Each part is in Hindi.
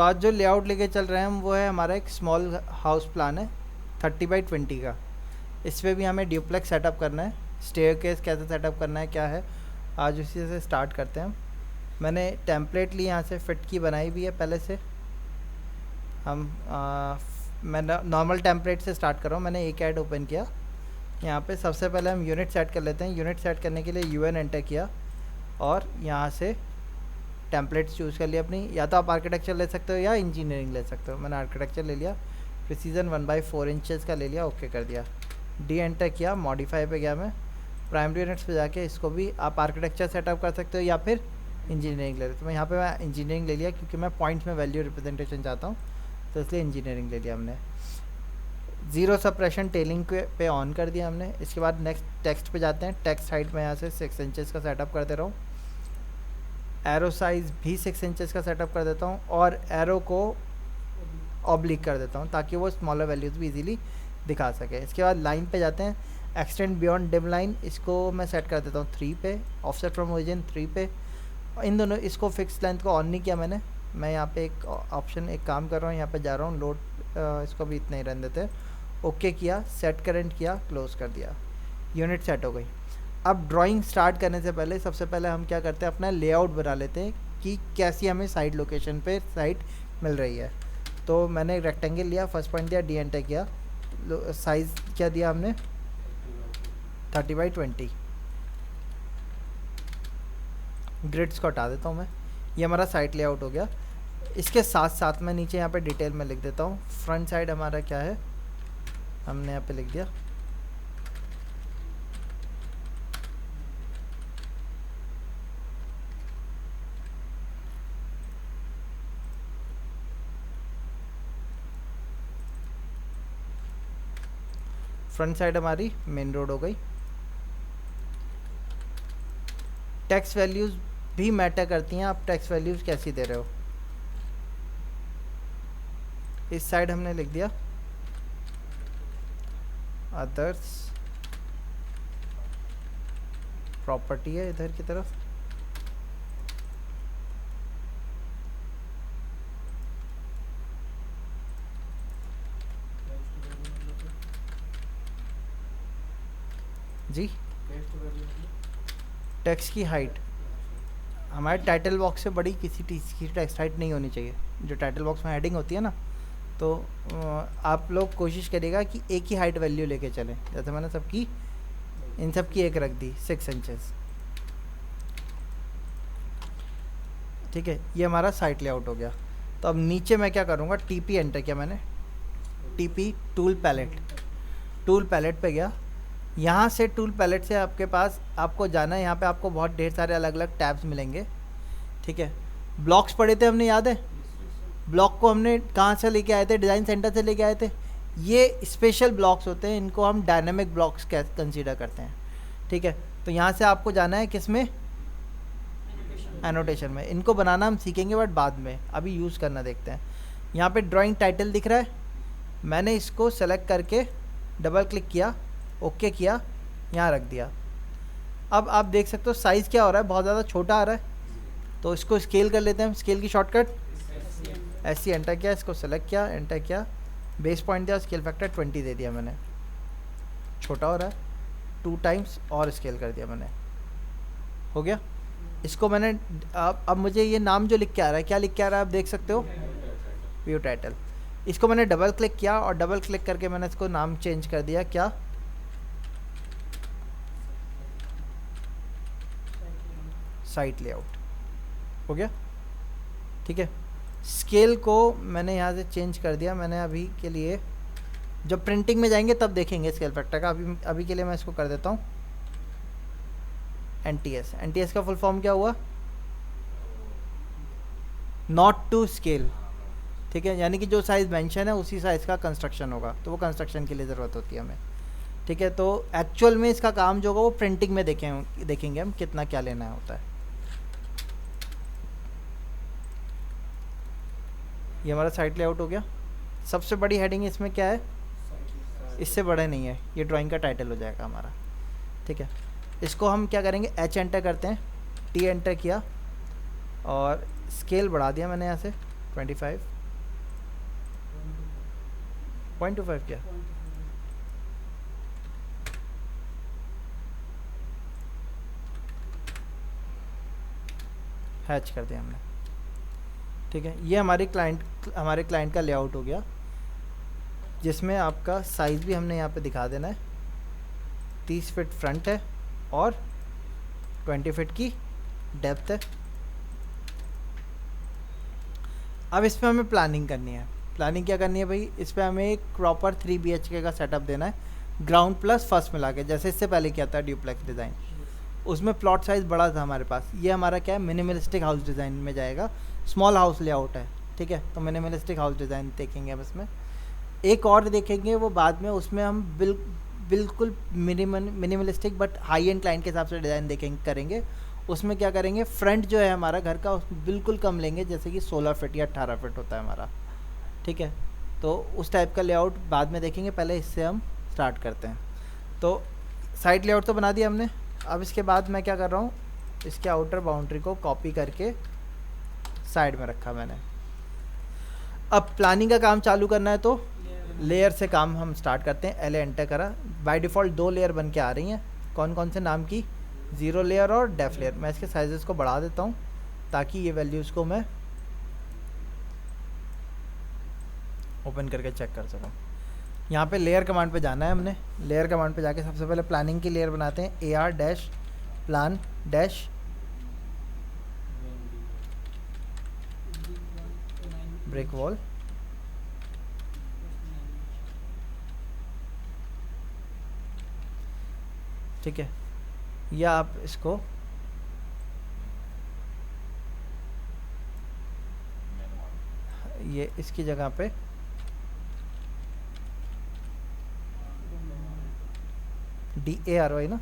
तो आज जो लेआउट लेके चल रहे हैं हम वो है हमारा एक स्मॉल हाउस प्लान है 30x20 का। इस पर भी हमें ड्यूप्लेक्स सेटअप करना है, स्टेयरकेस कैसे सेटअप करना है क्या है, आज उसी से स्टार्ट करते हैं हम। मैंने टेम्पलेट ली यहाँ से, फिट की बनाई भी है पहले से। मैं नॉर्मल टेम्पलेट से स्टार्ट कर रहा हूँ। मैंने एक ऐड ओपन किया यहाँ पे। सबसे पहले हम यूनिट सेट कर लेते हैं। यूनिट सेट करने के लिए UN एंटर किया और यहाँ से टेम्पलेट्स चूज़ कर लिया अपनी। या तो आप आर्किटेक्चर ले सकते हो या इंजीनियरिंग ले सकते हो। मैंने आर्किटेक्चर ले लिया। प्रिसीजन 1/4 इंचेस का ले लिया, ओके कर दिया। डी एंटर किया, मॉडिफाई पे गया मैं। प्राइमरी यूनिट्स पे जाके इसको भी आप आर्किटेक्चर सेटअप कर सकते हो या फिर इंजीनियरिंग ले लेते। मैं यहाँ पे मैं इंजीनियरिंग ले लिया क्योंकि मैं पॉइंट्स में वैल्यू रिप्रेजेंटेशन चाहता हूँ, तो इसलिए इंजीनियरिंग ले लिया हमने। ज़ीरो सप्रेशन टेलिंग पे ऑन कर दिया हमने। इसके बाद नेक्स्ट टेक्स्ट पे जाते हैं। टेक्स्ट हाइट में यहाँ से 6 इंचेस का सेटअप कर दे रहा हूँ। एरो साइज़ भी 6 इंचेस का सेटअप कर देता हूँ और एरो को ऑब्लिक कर देता हूँ ताकि वो स्मॉलर वैल्यूज़ भी इजीली दिखा सके। इसके बाद लाइन पे जाते हैं, एक्सटेंड बियॉन्ड डिम लाइन, इसको मैं सेट कर देता हूँ 3 पे। ऑफसेट फ्रॉम ओरिजिन 3 पे। इन दोनों, इसको फिक्स लेंथ को ऑन नहीं किया मैंने। मैं यहाँ पे एक ऑप्शन, एक काम कर रहा हूँ, यहाँ पे जा रहा हूँ लोड, इसको भी इतना ही रहने देते हैं। ओके किया, सेट करंट किया, क्लोज कर दिया, यूनिट सेट हो गई। अब ड्राइंग स्टार्ट करने से पहले सबसे पहले हम क्या करते हैं, अपना लेआउट बना लेते हैं कि कैसी हमें साइड लोकेशन पे साइड मिल रही है। तो मैंने एक रेक्टेंगल लिया, फर्स्ट पॉइंट दिया, डी एंटर किया। साइज़ क्या दिया हमने, 30x20। ग्रिड्स को हटा देता हूँ मैं। ये हमारा साइड लेआउट हो गया। इसके साथ साथ मैं नीचे यहाँ पे डिटेल में लिख देता हूँ। फ्रंट साइड हमारा क्या है, हमने यहाँ पे लिख दिया। फ्रंट साइड हमारी मेन रोड हो गई। टैक्स वैल्यूज़ भी मैटर करती हैं, आप टैक्स वैल्यूज़ कैसी दे रहे हो। इस साइड हमने लिख दिया अदर्स, प्रॉपर्टी है इधर की तरफ। जी, टेक्स्ट की हाइट हमारे टाइटल बॉक्स से बड़ी किसी चीज़ की टेक्स्ट हाइट नहीं होनी चाहिए। जो टाइटल बॉक्स में हेडिंग होती है ना, तो आप लोग कोशिश करिएगा कि एक ही हाइट वैल्यू लेके चलें। जैसे मैंने सबकी, इन सब की एक रख दी, 6 इंचेस। ठीक है, ये हमारा साइट लेआउट हो गया। तो अब नीचे मैं क्या करूँगा, TP एंटर किया मैंने। TP tool palette, tool palette पे गया। यहाँ से टूल पैलेट से आपके पास, आपको जाना है, यहाँ पे आपको बहुत ढेर सारे अलग अलग टैब्स मिलेंगे। ठीक है, ब्लॉक्स पढ़े थे हमने, याद है? ब्लॉक को हमने कहाँ से लेके आए थे, डिज़ाइन सेंटर से लेके आए थे। ये स्पेशल ब्लॉक्स होते हैं, इनको हम डायनेमिक ब्लॉक्स कंसीडर करते हैं। ठीक है, तो यहाँ से आपको जाना है किस में, एनोटेशन में। इनको बनाना हम सीखेंगे बट बाद में, अभी यूज़ करना देखते हैं। यहाँ पे ड्राइंग टाइटल दिख रहा है, मैंने इसको सेलेक्ट करके डबल क्लिक किया, ओके किया, यहाँ रख दिया। अब आप देख सकते हो साइज़ क्या हो रहा है, बहुत ज़्यादा छोटा आ रहा है। तो इसको स्केल कर लेते हैं। स्केल की शॉर्टकट SC एंटर किया, इसको सेलेक्ट किया, एंटर किया, बेस पॉइंट दिया, स्केल फैक्टर 20 दे दिया मैंने। छोटा हो रहा है, 2 टाइम्स और स्केल कर दिया मैंने, हो गया। इसको मैंने अब मुझे ये नाम जो लिख के आ रहा है, क्या लिख के आ रहा है आप देख सकते हो, व्यू टाइटल। इसको मैंने डबल क्लिक किया और डबल क्लिक करके मैंने इसको नाम चेंज कर दिया, क्या, साइट लेआउट, हो गया। ठीक है, स्केल को मैंने यहाँ से चेंज कर दिया। मैंने अभी के लिए, जब प्रिंटिंग में जाएंगे तब देखेंगे स्केल फैक्टर का। अभी के लिए मैं इसको कर देता हूँ NTS। NTS का फुल फॉर्म क्या हुआ, नॉट टू स्केल। ठीक है, यानी कि जो साइज़ मेंशन है उसी साइज़ का कंस्ट्रक्शन होगा, तो वो कंस्ट्रक्शन के लिए ज़रूरत होती है हमें। ठीक है, तो एक्चुअल में इसका काम जो होगा वो प्रिंटिंग में देखेंगे हम कितना क्या लेना होता है। ये हमारा साइट लेआउट हो गया। सबसे बड़ी हेडिंग इसमें क्या है, इससे बड़ा नहीं है, ये ड्राइंग का टाइटल हो जाएगा हमारा। ठीक है, इसको हम क्या करेंगे, H एंटर करते हैं, T एंटर किया और स्केल बढ़ा दिया मैंने यहाँ से 25 0.25 क्या हैच कर दिया हमने। ठीक है, ये हमारे क्लाइंट का लेआउट हो गया, जिसमें आपका साइज़ भी हमने यहाँ पे दिखा देना है। 30 फीट फ्रंट है और 20 फीट की डेप्थ है। अब इस पर हमें प्लानिंग करनी है। प्लानिंग क्या करनी है भाई, इस पर हमें एक प्रॉपर 3 BHK का सेटअप देना है, ग्राउंड प्लस फर्स्ट मिला के, जैसे इससे पहले किया था ड्यूप्लेक्स डिज़ाइन। उसमें प्लॉट साइज़ बड़ा था हमारे पास। ये हमारा क्या है, मिनिमलिस्टिक हाउस डिज़ाइन में जाएगा, स्मॉल हाउस लेआउट है। ठीक है, तो मिनिमलिस्टिक हाउस डिज़ाइन देखेंगे हम इसमें। एक और देखेंगे वो बाद में, उसमें हम बिल्कुल minimalistic but high and client के हिसाब से डिज़ाइन करेंगे। उसमें क्या करेंगे, फ्रंट जो है हमारा घर का बिल्कुल कम लेंगे, जैसे कि 16 फीट या 18 फीट होता है हमारा। ठीक है, तो उस टाइप का लेआउट बाद में देखेंगे, पहले इससे हम स्टार्ट करते हैं। तो साइड लेआउट तो बना दिया हमने। अब इसके बाद मैं क्या कर रहा हूँ, इसके आउटर बाउंड्री को कॉपी करके साइड में रखा मैंने। अब प्लानिंग का काम चालू करना है, तो लेयर से काम हम स्टार्ट करते हैं। एल एंटर करा, बाय डिफ़ॉल्ट 2 लेयर बन के आ रही हैं। कौन कौन से नाम की, 0 लेयर और डेफ लेयर। मैं इसके साइजेस को बढ़ा देता हूँ ताकि ये वैल्यूज़ को मैं ओपन करके चेक कर सकूँ। यहाँ पे लेयर कमांड पे जाना है हमने। लेयर कमांड पे जाके सबसे पहले प्लानिंग की लेयर बनाते हैं, AR dash plan dash break wall. ठीक है, या आप इसको ये इसकी जगह पे DARY ना,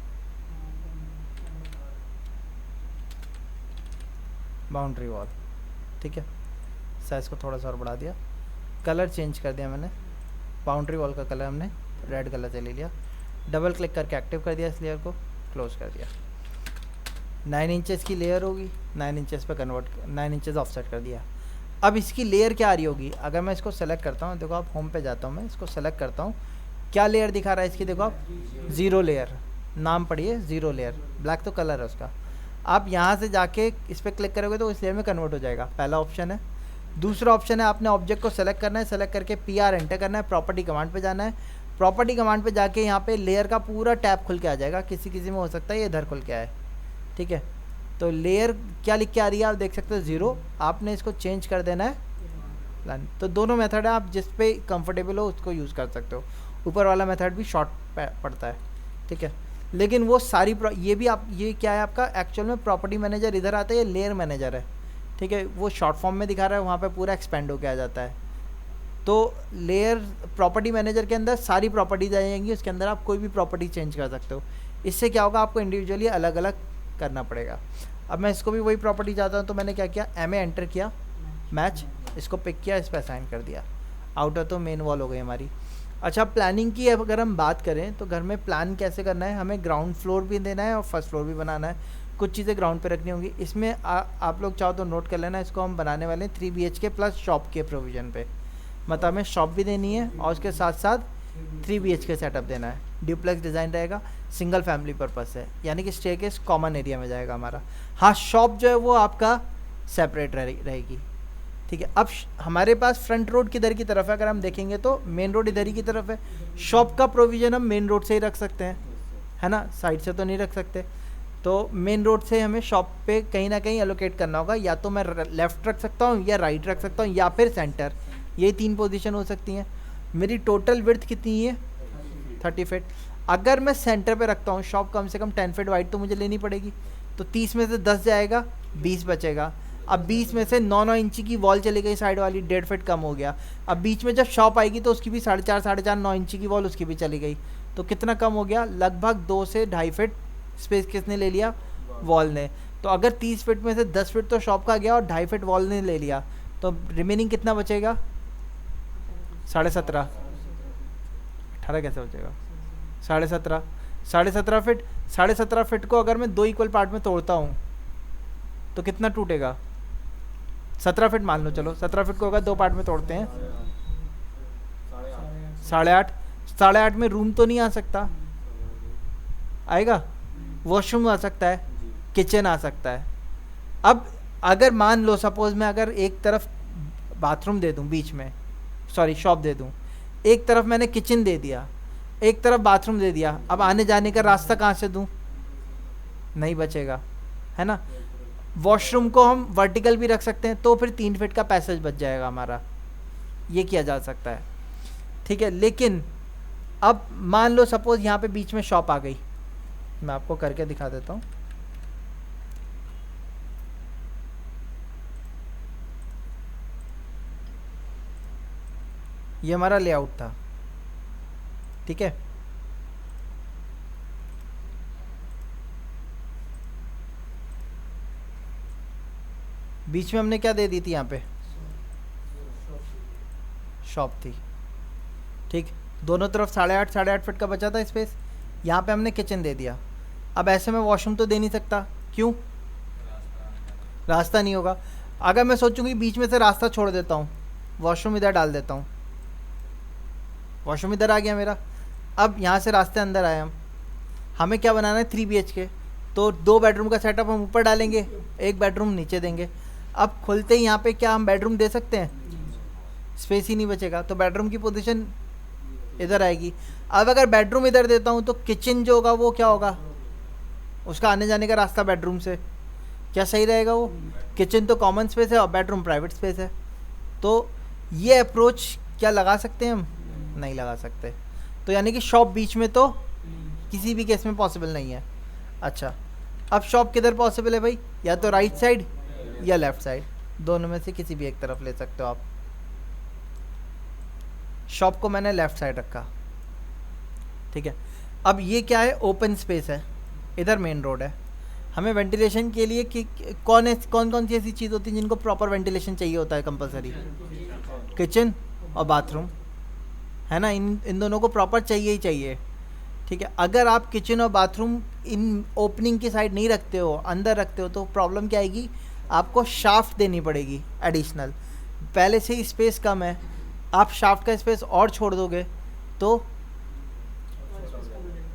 बाउंड्री वॉल। ठीक है, साइज़ को थोड़ा सा और बढ़ा दिया, कलर चेंज कर दिया मैंने। बाउंड्री वॉल का कलर हमने रेड कलर से ले लिया, डबल क्लिक करके एक्टिव कर दिया, इस लेयर को क्लोज कर दिया। 9 इंचेस की लेयर होगी, 9 इंचेस पे कन्वर्ट, 9 इंचेस ऑफसेट कर दिया। अब इसकी लेयर क्या आ रही होगी, अगर मैं इसको सेलेक्ट करता हूँ, देखो आप होम पे जाता हूँ, मैं इसको सेलेक्ट करता हूँ, क्या लेयर दिखा रहा है इसकी, देखो आप 0 लेयर, नाम पढ़िए 0 लेयर, ब्लैक तो कलर है उसका। आप यहाँ से जाके इस पर क्लिक करोगे तो इस लेयर में कन्वर्ट हो जाएगा, पहला ऑप्शन है। दूसरा ऑप्शन है, आपने ऑब्जेक्ट को सेलेक्ट करना है, सेलेक्ट करके PR एंटर करना है, प्रॉपर्टी कमांड पे जाना है। प्रॉपर्टी कमांड पे जाके यहाँ पे लेयर का पूरा टैब खुल के आ जाएगा, किसी किसी में हो सकता है ये इधर खुल के आए। ठीक है, तो लेयर क्या लिख के आ रही है, आप देख सकते हो 0। आपने इसको चेंज कर देना है प्लान। तो दोनों मेथड है, आप जिस पे कंफर्टेबल हो उसको यूज़ कर सकते हो। ऊपर वाला मेथड भी शॉर्ट पड़ता है। ठीक है, लेकिन वो सारी ये भी आप, ये क्या है आपका एक्चुअल में प्रॉपर्टी मैनेजर इधर आता है, ये लेयर मैनेजर है। ठीक है, वो शॉर्ट फॉर्म में दिखा रहा है, वहाँ पे पूरा एक्सपेंड होके आ जाता है। तो लेयर प्रॉपर्टी मैनेजर के अंदर सारी प्रॉपर्टीज आ जाएंगी, उसके अंदर आप कोई भी प्रॉपर्टी चेंज कर सकते हो। इससे क्या होगा, आपको इंडिविजुअली अलग अलग करना पड़ेगा। अब मैं इसको भी वही प्रॉपर्टी चाहता हूँ, तो मैंने क्या किया, MA एंटर किया, मैच, इसको पिक किया, इस पर असाइन कर दिया। आउटर तो मेन वॉल हो गई हमारी। अच्छा, प्लानिंग की अगर हम बात करें तो घर में प्लान कैसे करना है, हमें ग्राउंड फ्लोर भी देना है और फर्स्ट फ्लोर भी बनाना है। कुछ चीज़ें ग्राउंड पे रखनी होंगी। इसमें आप लोग चाहो तो नोट कर लेना, इसको हम बनाने वाले हैं 3 BHK प्लस शॉप के प्रोविज़न पे। मतलब हमें शॉप भी देनी है और उसके साथ साथ 3 BHK सेटअप देना है। ड्यूप्लेक्स डिज़ाइन रहेगा, सिंगल फैमिली पर्पस है, यानी कि स्टेयरकेस कॉमन एरिया में जाएगा हमारा। हाँ, शॉप जो है वो आपका सेपरेट रहेगी। ठीक है, अब हमारे पास फ्रंट रोड किधर की तरफ है, अगर हम देखेंगे तो मेन रोड इधर ही की तरफ है। शॉप का प्रोविज़न हम मेन रोड से ही रख सकते हैं, है ना, साइड से तो नहीं रख सकते। तो मेन रोड से हमें शॉप पे कहीं ना कहीं एलोकेट करना होगा, या तो मैं लेफ़्ट रख सकता हूँ, या राइट रख सकता हूँ, या फिर सेंटर। ये 3 पोजीशन हो सकती हैं। मेरी टोटल विड्थ कितनी है, 30 फीट। अगर मैं सेंटर पे रखता हूँ, शॉप कम से कम 10 फीट वाइड तो मुझे लेनी पड़ेगी, तो 30 में से 10 जाएगा, 20 बचेगा। अब 20 में से 9 इंची की वॉल चली गई साइड वाली, 1.5 फीट कम हो गया। अब बीच में जब शॉप आएगी तो उसकी भी 4.5 9 इंची की वॉल उसकी भी चली गई, तो कितना कम हो गया, लगभग 2 से 2.5 फीट स्पेस किसने ले लिया, वॉल ने। तो अगर 30 फीट में से 10 फीट तो शॉप का गया और 2.5 फीट वॉल ने ले लिया, तो रिमेनिंग कितना बचेगा, 17.5। 18 कैसे बचेगा, 17.5 फीट। 17.5 फीट को अगर मैं 2 इक्वल पार्ट में तोड़ता हूँ तो कितना टूटेगा, 17 फीट मान लो, चलो 17 फीट को होगा, 2 पार्ट में तोड़ते हैं। 8.5, 8.5 में रूम तो नहीं आ सकता, आएगा? वॉशरूम आ सकता है, किचन आ सकता है। अब अगर मान लो सपोज मैं अगर एक तरफ बाथरूम दे दूं, बीच में सॉरी शॉप दे दूं, एक तरफ मैंने किचन दे दिया, एक तरफ बाथरूम दे दिया, अब आने जाने का रास्ता कहाँ से दूं? नहीं बचेगा, है ना? वॉशरूम को हम वर्टिकल भी रख सकते हैं, तो फिर 3 फीट का पैसेज बच जाएगा हमारा, ये किया जा सकता है, ठीक है। लेकिन अब मान लो सपोज यहाँ पे बीच में शॉप आ गई, मैं आपको करके दिखा देता हूँ। ये हमारा लेआउट था, ठीक है। बीच में हमने क्या दे दी थी? यहाँ पे शॉप थी, ठीक। दोनों तरफ 8.5 फीट का बचा था स्पेस, यहाँ पे हमने किचन दे दिया। अब ऐसे में वॉशरूम तो दे नहीं सकता, क्यों? रास्ता नहीं होगा। अगर मैं सोचूंगी बीच में से रास्ता छोड़ देता हूँ, वॉशरूम इधर डाल देता हूँ, वॉशरूम इधर आ गया मेरा। अब यहाँ से रास्ते अंदर आए हम, हमें क्या बनाना है? 3 BHK, तो 2 बेडरूम का सेटअप हम ऊपर डालेंगे, 1 बेडरूम नीचे देंगे। अब खुलते ही यहाँ पे क्या हम बेडरूम दे सकते हैं? स्पेस ही नहीं बचेगा, तो बेडरूम की पोजीशन इधर आएगी। अब अगर बेडरूम इधर देता हूँ तो किचन जो होगा वो क्या होगा? उसका आने जाने का रास्ता बेडरूम से, क्या सही रहेगा वो? किचन तो कॉमन स्पेस है और बेडरूम प्राइवेट स्पेस है। तो ये अप्रोच क्या लगा सकते हैं हम? नहीं लगा सकते। तो यानी कि शॉप बीच में तो किसी भी केस में पॉसिबल नहीं है। अच्छा, अब शॉप किधर पॉसिबल है भाई? या तो राइट साइड या लेफ्ट साइड, दोनों में से किसी भी एक तरफ ले सकते हो आप। शॉप को मैंने लेफ्ट साइड रखा, ठीक है। अब ये क्या है? ओपन स्पेस है, इधर मेन रोड है। हमें वेंटिलेशन के लिए कि कौन कौन सी ऐसी चीज़ होती है जिनको प्रॉपर वेंटिलेशन चाहिए होता है कंपलसरी? किचन और बाथरूम, है ना? इन दोनों को प्रॉपर चाहिए ही चाहिए, ठीक है। अगर आप किचन और बाथरूम इन ओपनिंग की साइड नहीं रखते हो, अंदर रखते हो, तो प्रॉब्लम क्या आएगी? आपको शाफ्ट देनी पड़ेगी एडिशनल। पहले से ही स्पेस कम है, आप शाफ्ट का स्पेस और छोड़ दोगे तो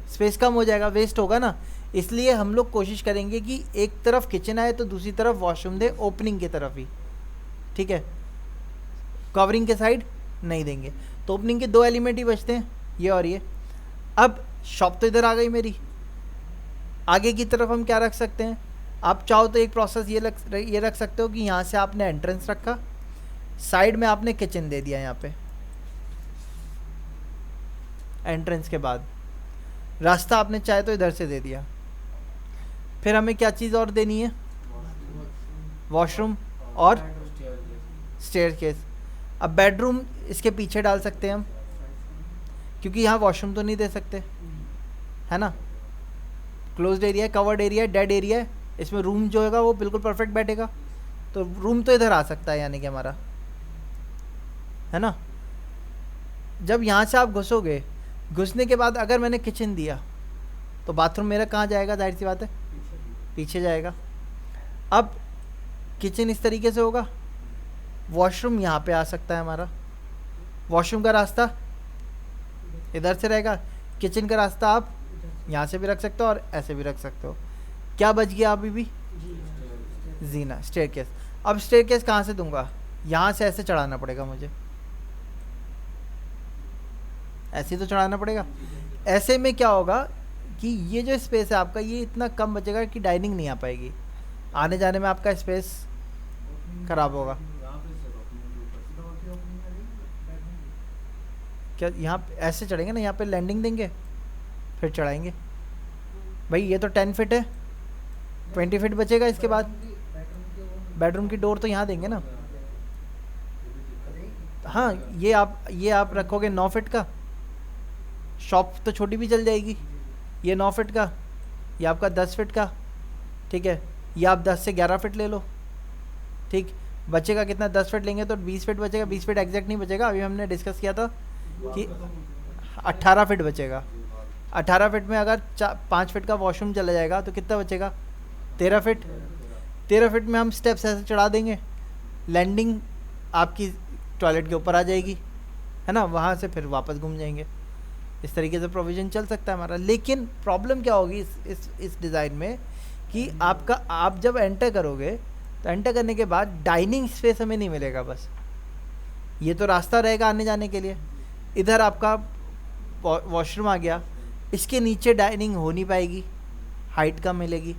स्पेस कम हो जाएगा, वेस्ट होगा ना। इसलिए हम लोग कोशिश करेंगे कि एक तरफ किचन आए तो दूसरी तरफ वॉशरूम दे, ओपनिंग की तरफ ही, ठीक है। कवरिंग के साइड नहीं देंगे, तो ओपनिंग के 2 एलिमेंट ही बचते हैं, ये और ये। अब शॉप तो इधर आ गई मेरी, आगे की तरफ हम क्या रख सकते हैं? आप चाहो तो एक प्रोसेस ये रख सकते हो कि यहाँ से आपने एंट्रेंस रखा, साइड में आपने किचन दे दिया, यहाँ पे एंट्रेंस के बाद रास्ता आपने चाहे तो इधर से दे दिया। फिर हमें क्या चीज़ और देनी है? वॉशरूम और स्टेयरकेस। अब बेडरूम इसके पीछे डाल सकते हैं हम, क्योंकि यहाँ वॉशरूम तो नहीं दे सकते, है ना? क्लोज्ड एरिया है, कवर्ड एरिया है, डेड एरिया है, इसमें रूम जो होगा वो बिल्कुल परफेक्ट बैठेगा। तो रूम तो इधर आ सकता है, यानी कि हमारा, है ना? जब यहाँ से आप घुसोगे, घुसने के बाद अगर मैंने किचन दिया तो बाथरूम मेरा कहाँ जाएगा? जाहिर सी बात है पीछे जाएगा। अब किचन इस तरीके से होगा, वॉशरूम यहाँ पे आ सकता है हमारा, वॉशरूम का रास्ता इधर से रहेगा, किचन का रास्ता आप यहाँ से भी रख सकते हो और ऐसे भी रख सकते हो। क्या बच गया अभी भी? जीना, स्टेयरकेस। अब स्टेयरकेस कहाँ से दूंगा? यहाँ से ऐसे चढ़ाना पड़ेगा मुझे, ऐसे तो चढ़ाना पड़ेगा। ऐसे में क्या होगा कि ये जो स्पेस है आपका, ये इतना कम बचेगा कि डाइनिंग नहीं आ पाएगी, आने जाने में आपका स्पेस खराब होगा। क्या यहाँ ऐसे चढ़ेंगे ना, यहाँ पे लैंडिंग देंगे फिर चढ़ाएंगे। भाई ये तो 10 फीट है, 20 फीट बचेगा। इसके बाद बेडरूम की डोर तो यहाँ देंगे ना। हाँ, ये आप रखोगे 9 फीट का, शॉप तो छोटी भी चल जाएगी। ये 9 फीट का, ये आपका 10 फीट का, ठीक है। ये आप 10 से 11 फीट ले लो, ठीक। बचेगा कितना? 10 फीट लेंगे तो 20 फीट बचेगा। 20 फीट एग्जैक्ट नहीं बचेगा, अभी हमने डिस्कस किया था कि 18 फीट बचेगा। 18 फीट में अगर 5 फीट का वॉशरूम चला जाएगा तो कितना बचेगा? 13 फीट। 13 फीट में हम स्टेप्स ऐसे चढ़ा देंगे लैंडिंग आपकी टॉयलेट के ऊपर आ जाएगी, है ना, वहाँ से फिर वापस घूम जाएंगे। इस तरीके से प्रोविज़न चल सकता है हमारा। लेकिन प्रॉब्लम क्या होगी इस डिज़ाइन में कि आप जब एंटर करोगे तो एंटर करने के बाद डाइनिंग स्पेस हमें नहीं मिलेगा। बस ये तो रास्ता रहेगा आने जाने के लिए, इधर आपका वॉशरूम आ गया, इसके नीचे डाइनिंग हो नहीं पाएगी, हाइट कम मिलेगी।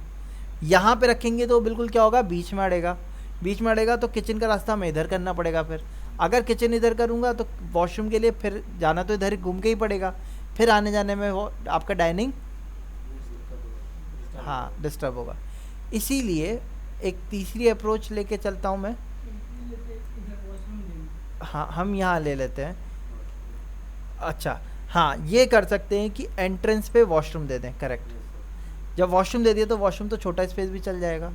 यहाँ पे रखेंगे तो बिल्कुल क्या होगा, बीच में अड़ेगा। बीच में अड़ेगा तो किचन का रास्ता हमें इधर करना पड़ेगा। फिर अगर किचन इधर करूँगा तो वॉशरूम के लिए फिर जाना तो इधर घूम के ही पड़ेगा, फिर आने जाने में वो आपका डाइनिंग हाँ डिस्टर्ब होगा। इसीलिए एक तीसरी अप्रोच लेके चलता हूँ मैं। हाँ हम यहाँ ले लेते हैं। अच्छा हाँ, ये कर सकते हैं कि एंट्रेंस पे वॉशरूम दे दें। करेक्ट, जब वॉशरूम दे दिया तो वॉशरूम तो छोटा स्पेस भी चल जाएगा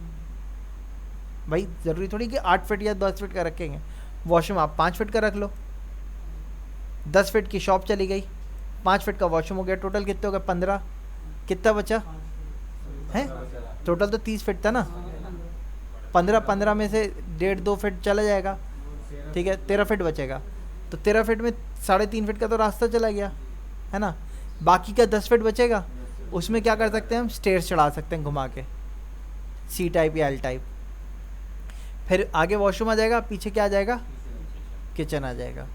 भाई। ज़रूरी थोड़ी कि 8 फीट या 10 फीट का रखेंगे, वॉशरूम आप 5 फीट का रख लो। 10 फीट की शॉप चली गई, 5 फीट का वॉशरूम हो गया। टोटल कितने हो गए, 15। कितना बचा है, टोटल तो 30 फीट था ना। 15 में से 1.5-2 फीट चला जाएगा, ठीक है, 13 फीट बचेगा। तो 13 फीट में 3.5 फीट का तो रास्ता चला गया, है ना। बाकी का 10 फीट बचेगा, उसमें क्या कर सकते हैं हम, स्टेयर्स चढ़ा सकते हैं घुमा के, सी टाइप या एल टाइप। फिर आगे वॉशरूम आ जाएगा, पीछे क्या आ जाएगा, किचन आ जाएगा,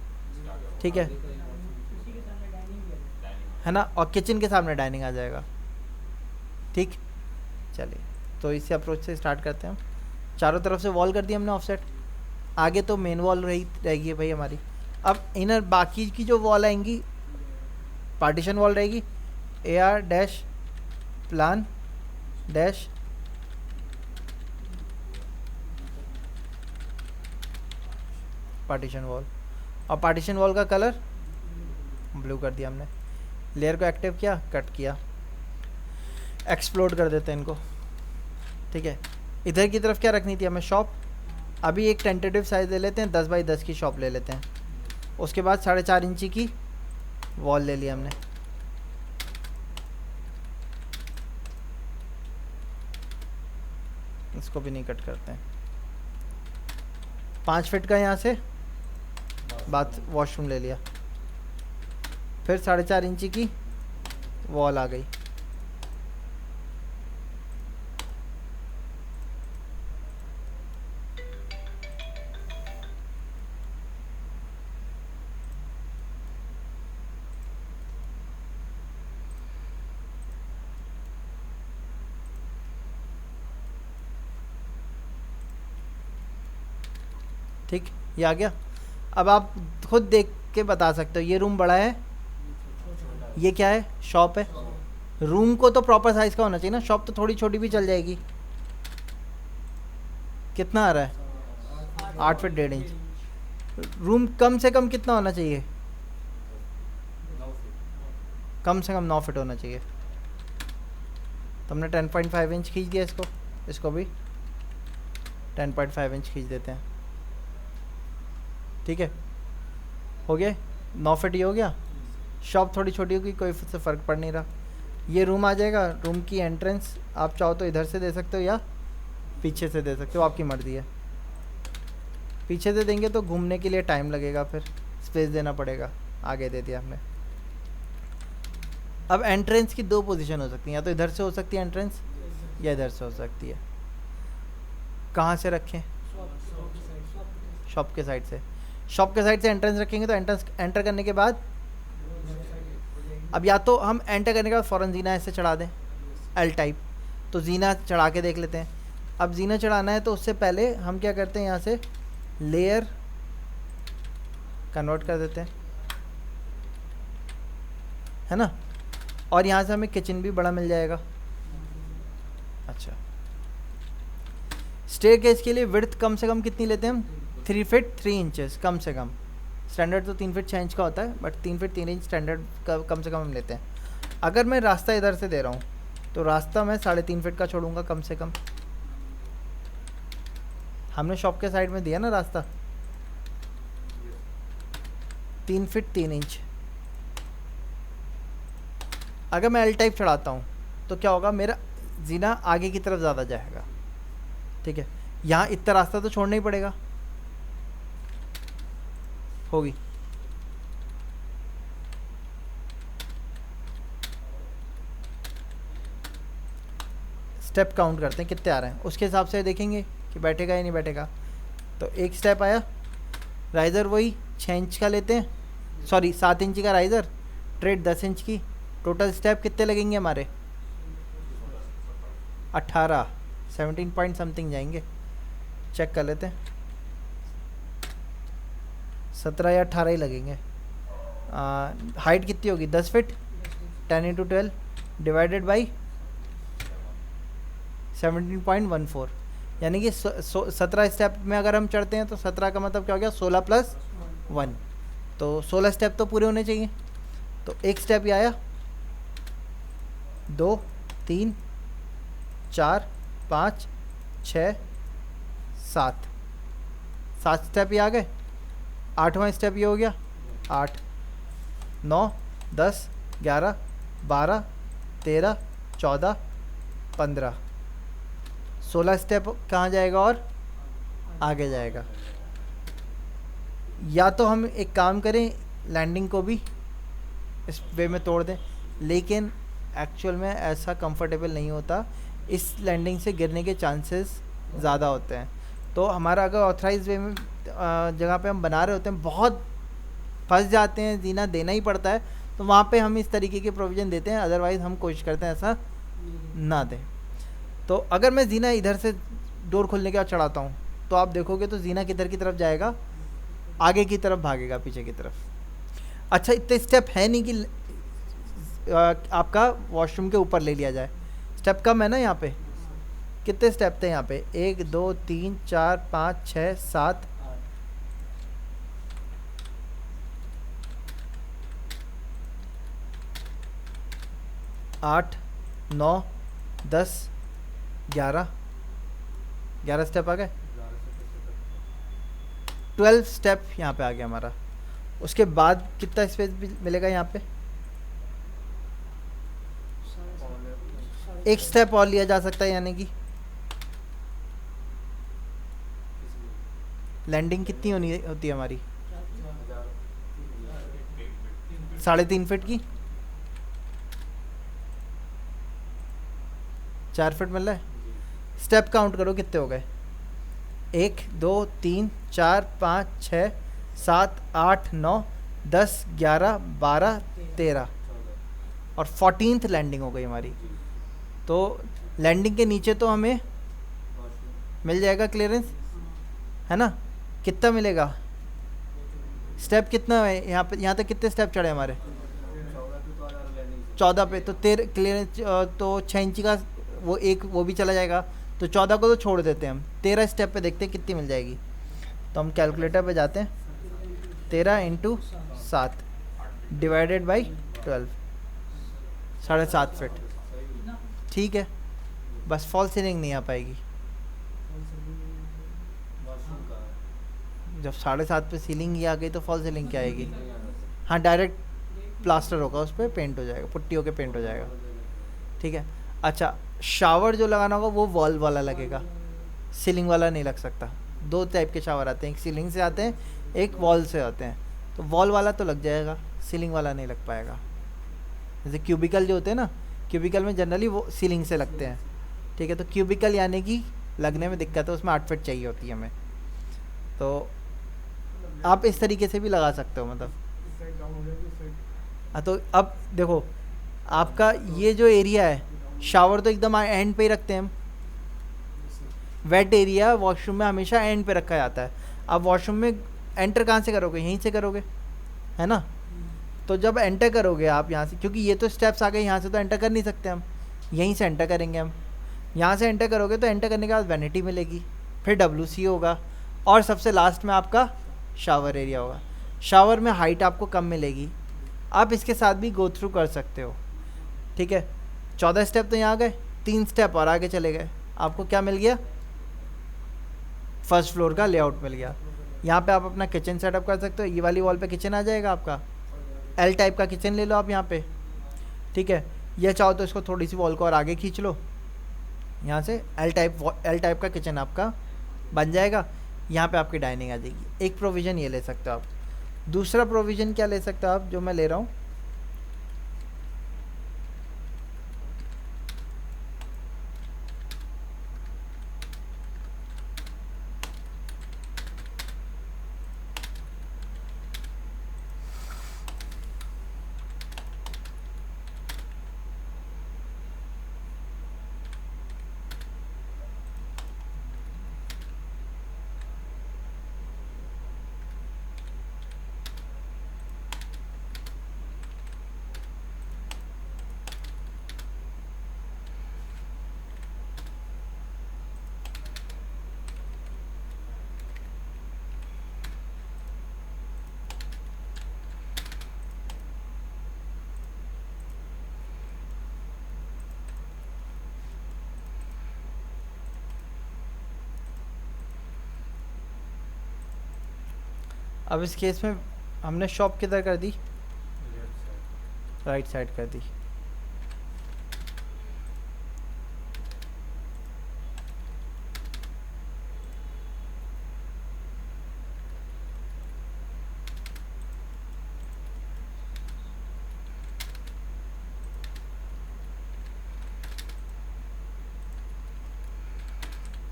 ठीक है ना। और किचन के सामने डाइनिंग आ जाएगा, ठीक। चलिए तो इसी अप्रोच से स्टार्ट करते हैं हम। चारों तरफ से वॉल कर दी हमने ऑफसेट। आगे तो मेन वॉल रहेगी भाई हमारी। अब इनर बाकी की जो वॉल आएंगी, पार्टीशन वॉल रहेगी, AR dash plan dash partition wall. और पार्टीशन वॉल का कलर ब्लू कर दिया हमने। लेयर को एक्टिव किया, कट किया, एक्सप्लोड कर देते हैं इनको, ठीक है। इधर की तरफ क्या रखनी थी हमें, शॉप। अभी एक टेंटेटिव साइज़ ले लेते हैं, 10 बाई 10 की शॉप ले लेते हैं। उसके बाद 4.5 इंची की वॉल ले लिया हमने। इसको भी नहीं कट करते हैं। 5 फीट का यहाँ से बाथ वॉशरूम ले लिया। फिर 4.5 इंची की वॉल आ गई। ठीक, ये आ गया। अब आप खुद देख के बता सकते हो, ये रूम बड़ा है, ये क्या है, शॉप है। रूम को तो प्रॉपर साइज़ का होना चाहिए ना, शॉप तो थोड़ी छोटी भी चल जाएगी। कितना आ रहा है, 8 फीट 1.5 इंच। रूम कम से कम कितना होना चाहिए, कम से कम 9 फीट होना चाहिए। तो हमने 10.5 इंच खींच दिया इसको, इसको भी 10.5 इंच खींच देते हैं, ठीक है। हो गया 9 फीट, ये हो गया। शॉप थोड़ी छोटी होगी, कोई से फ़र्क पड़ नहीं रहा। ये रूम आ जाएगा। रूम की एंट्रेंस आप चाहो तो इधर से दे सकते हो या पीछे से दे सकते हो, आपकी मर्ज़ी है। पीछे से देंगे तो घूमने के लिए टाइम लगेगा, फिर स्पेस देना पड़ेगा। आगे दे दिया हमने। अब एंट्रेंस की 2 पोजीशन हो सकती हैं, या तो इधर से हो सकती है एंट्रेंस, या इधर से हो सकती है। कहाँ से रखें, शॉप के साइड से। शॉप के साइड से एंट्रेंस रखेंगे तो एंट्रेंस एंटर करने के बाद, अब या तो हम एंटर करने के बाद फ़ौरन जीना ऐसे चढ़ा दें, एल टाइप। तो जीना चढ़ा के देख लेते हैं। अब जीना चढ़ाना है तो उससे पहले हम क्या करते हैं, यहाँ से लेयर कन्वर्ट कर देते हैं, है ना। और यहाँ से हमें किचन भी बड़ा मिल जाएगा। अच्छा, स्टेयरकेस के लिए विड्थ कम से कम कितनी लेते हैं हम, 3 फीट 3 इंचेस कम से कम। स्टैंडर्ड तो 3 फीट 6 इंच का होता है, बट 3 फीट 3 इंच स्टैंडर्ड का कम से कम हम लेते हैं। अगर मैं रास्ता इधर से दे रहा हूँ तो रास्ता मैं 3.5 फीट का छोड़ूंगा कम से कम। हमने शॉप के साइड में दिया ना रास्ता, 3 फीट 3 इंच। अगर मैं एल टाइप चढ़ाता हूँ तो क्या होगा, मेरा जीना आगे की तरफ ज़्यादा जाएगा, ठीक है। यहाँ इतना रास्ता तो छोड़ना ही पड़ेगा, होगी। स्टेप काउंट करते हैं कितने आ रहे हैं, उसके हिसाब से देखेंगे कि बैठेगा या नहीं बैठेगा। तो एक स्टेप आया, राइज़र वही 6 इंच का लेते हैं, सॉरी 7 इंच का राइज़र, ट्रेड 10 इंच की। टोटल स्टेप कितने लगेंगे हमारे? 18, 17 पॉइंट समथिंग जाएंगे। चेक कर लेते हैं, 17 या 18 ही लगेंगे। हाइट कितनी होगी? 10 फीट। 10 × 12 डिवाइडेड बाई 17.14, यानी कि 17 स्टेप में अगर हम चढ़ते हैं तो 17 का मतलब क्या हो गया? 16 + 1, तो 16 स्टेप तो पूरे होने चाहिए। तो एक स्टेप ये आया, 2 3 4 5 6 7, 7 स्टेप ये आ गए। 8वां स्टेप ये हो गया, 8 9 10 11 12 13 14 15, 16 स्टेप कहाँ जाएगा और आगे जाएगा। या तो हम एक काम करें, लैंडिंग को भी इस वे में तोड़ दें, लेकिन एक्चुअल में ऐसा कंफर्टेबल नहीं होता, इस लैंडिंग से गिरने के चांसेस ज़्यादा होते हैं। तो हमारा अगर ऑथराइज वे में जगह पे हम बना रहे होते हैं, बहुत फंस जाते हैं, जीना देना ही पड़ता है, तो वहाँ पे हम इस तरीके के प्रोविज़न देते हैं, अदरवाइज़ हम कोशिश करते हैं ऐसा ना दें। तो अगर मैं जीना इधर से डोर खोलने के बाद चढ़ाता हूँ, तो आप देखोगे तो जीना किधर की तरफ जाएगा? आगे की तरफ भागेगा, पीछे की तरफ। अच्छा, इतने स्टेप है नहीं कि आपका वॉशरूम के ऊपर ले लिया जाए। स्टेप कम है ना यहाँ पे। कितने स्टेप थे यहाँ पे? 1 2 3 4 5 6 7 8 9 10 11 स्टेप आ गए। 12 स्टेप यहाँ पे आ गया हमारा। उसके बाद कितना स्पेस मिलेगा यहाँ पे? एक स्टेप और लिया जा सकता है, यानी कि लैंडिंग कितनी होती है हमारी? 3.5 फीट की, 4 फीट मिल रहा है। स्टेप काउंट करो कितने हो गए? 1 2 3 4 5 6 7 8 9 10 11 12 13 और 14th लैंडिंग हो गई हमारी। तो लैंडिंग के नीचे तो हमें मिल जाएगा क्लियरेंस, है ना? कितना मिलेगा? स्टेप कितना है यहाँ पे? यहाँ तक कितने स्टेप चढ़े हमारे? 14 पे, तो 13 क्लियरेंस, तो 6 इंची का वो एक वो भी चला जाएगा, तो 14 को तो छोड़ देते हैं हम। 13 स्टेप पे देखते हैं कितनी मिल जाएगी। तो हम कैलकुलेटर पे जाते हैं, 13 × 7 डिवाइडेड बाई 12, 7.5 फीट। ठीक है, बस फॉल सीलिंग नहीं आ पाएगी। जब 7.5 पे सीलिंग ही आ गई तो फॉल सीलिंग क्या आएगी? हाँ, डायरेक्ट प्लास्टर होगा, उस पर पेंट हो जाएगा, पुट्टी होके पेंट हो जाएगा। ठीक है। अच्छा, शावर जो लगाना होगा वो वॉल वाला लगेगा, सीलिंग वाला नहीं लग सकता। 2 टाइप के शावर आते हैं, एक सीलिंग से आते हैं, एक वॉल से आते हैं। तो वॉल वाला तो लग जाएगा, सीलिंग वाला नहीं लग पाएगा। जैसे क्यूबिकल जो होते हैं ना, क्यूबिकल में जनरली वो सीलिंग से लगते हैं। ठीक है, तो क्यूबिकल यानी कि लगने में दिक्कत है, उसमें 8 फीट चाहिए होती है हमें। तो आप इस तरीके से भी लगा सकते हो, मतलब। हाँ, तो अब देखो, आपका ये जो एरिया है, शावर तो एकदम एंड पे ही रखते हैं हम। वेट एरिया वॉशरूम में हमेशा एंड पे रखा जाता है। अब वॉशरूम में एंटर कहाँ से करोगे? यहीं से करोगे, है ना? तो जब एंटर करोगे आप यहाँ से, क्योंकि ये तो स्टेप्स आ गए, यहाँ से तो एंटर कर नहीं सकते हम, यहीं से एंटर करेंगे हम। यहाँ से एंटर करोगे तो एंटर करने के बाद वैनिटी मिलेगी, फिर WC होगा, और सबसे लास्ट में आपका शावर एरिया होगा। शावर में हाइट आपको कम मिलेगी, आप इसके साथ भी गो थ्रू कर सकते हो। ठीक है, 14 स्टेप तो यहाँ आ गए, 3 स्टेप और आगे चले गए, आपको क्या मिल गया? फर्स्ट फ्लोर का लेआउट मिल गया। यहाँ पे आप अपना किचन सेटअप कर सकते हो। ये वाली वॉल पे किचन आ जाएगा आपका, L टाइप का किचन ले लो आप यहाँ पे। ठीक है, ये चाहो तो इसको थोड़ी सी वॉल को और आगे खींच लो, यहाँ से L टाइप का किचन आपका बन जाएगा। यहाँ पे आपकी डाइनिंग आ जाएगी। एक प्रोविज़न ये ले सकते हो आप। दूसरा प्रोविज़न क्या ले सकते हो आप, जो मैं ले रहा हूँ, अब इस केस में हमने शॉप किधर कर दी, राइट साइड कर दी।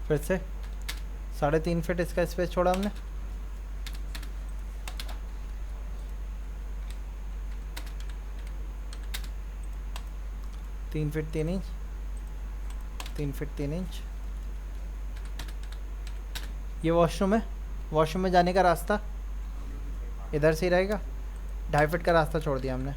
फिर से 3.5 फीट इसका स्पेस छोड़ा हमने, तीन फीट 3 इंच, 3 फीट 3 इंच। ये वॉशरूम है, वॉशरूम में जाने का रास्ता इधर से ही रहेगा, 2.5 फीट का रास्ता छोड़ दिया हमने।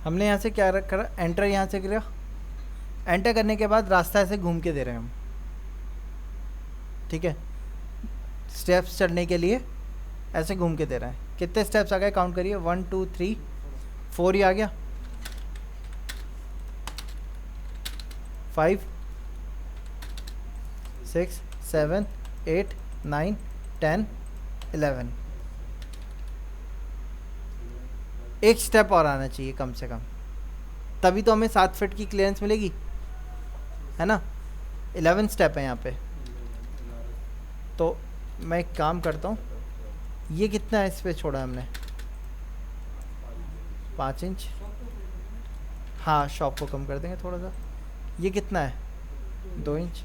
हमने यहाँ से क्या करा, एंटर यहाँ से किया, एंटर करने के बाद रास्ता ऐसे घूम के दे रहे हैं हम, ठीक है। स्टेप्स चढ़ने के लिए ऐसे घूम के दे रहे हैं। कितने स्टेप्स आ गए काउंट करिए, 1 2 3 4 ही आ गया, 5 6 7 8 9 10 11। एक स्टेप और आना चाहिए कम से कम, तभी तो हमें 7 फीट की क्लियरेंस मिलेगी, है ना। 11 स्टेप है यहाँ पे। तो मैं एक काम करता हूँ, ये कितना है इस पे छोड़ा है हमने, 5 इंच। हाँ शॉप को कम कर देंगे थोड़ा सा। ये कितना है, 2 इंच।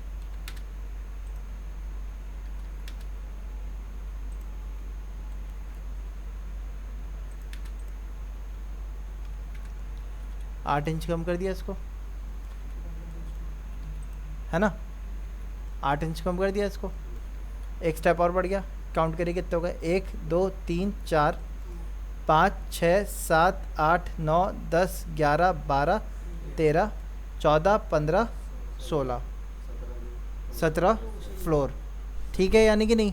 आठ इंच कम कर दिया इसको, है ना, 8 इंच कम कर दिया इसको। एक स्टेप और बढ़ गया, काउंट करिए कितने हो गए, 1 2 3 4 5 6 7 8 9 10 11 12 13 14 15 16 17 फ्लोर, ठीक है यानी कि नहीं।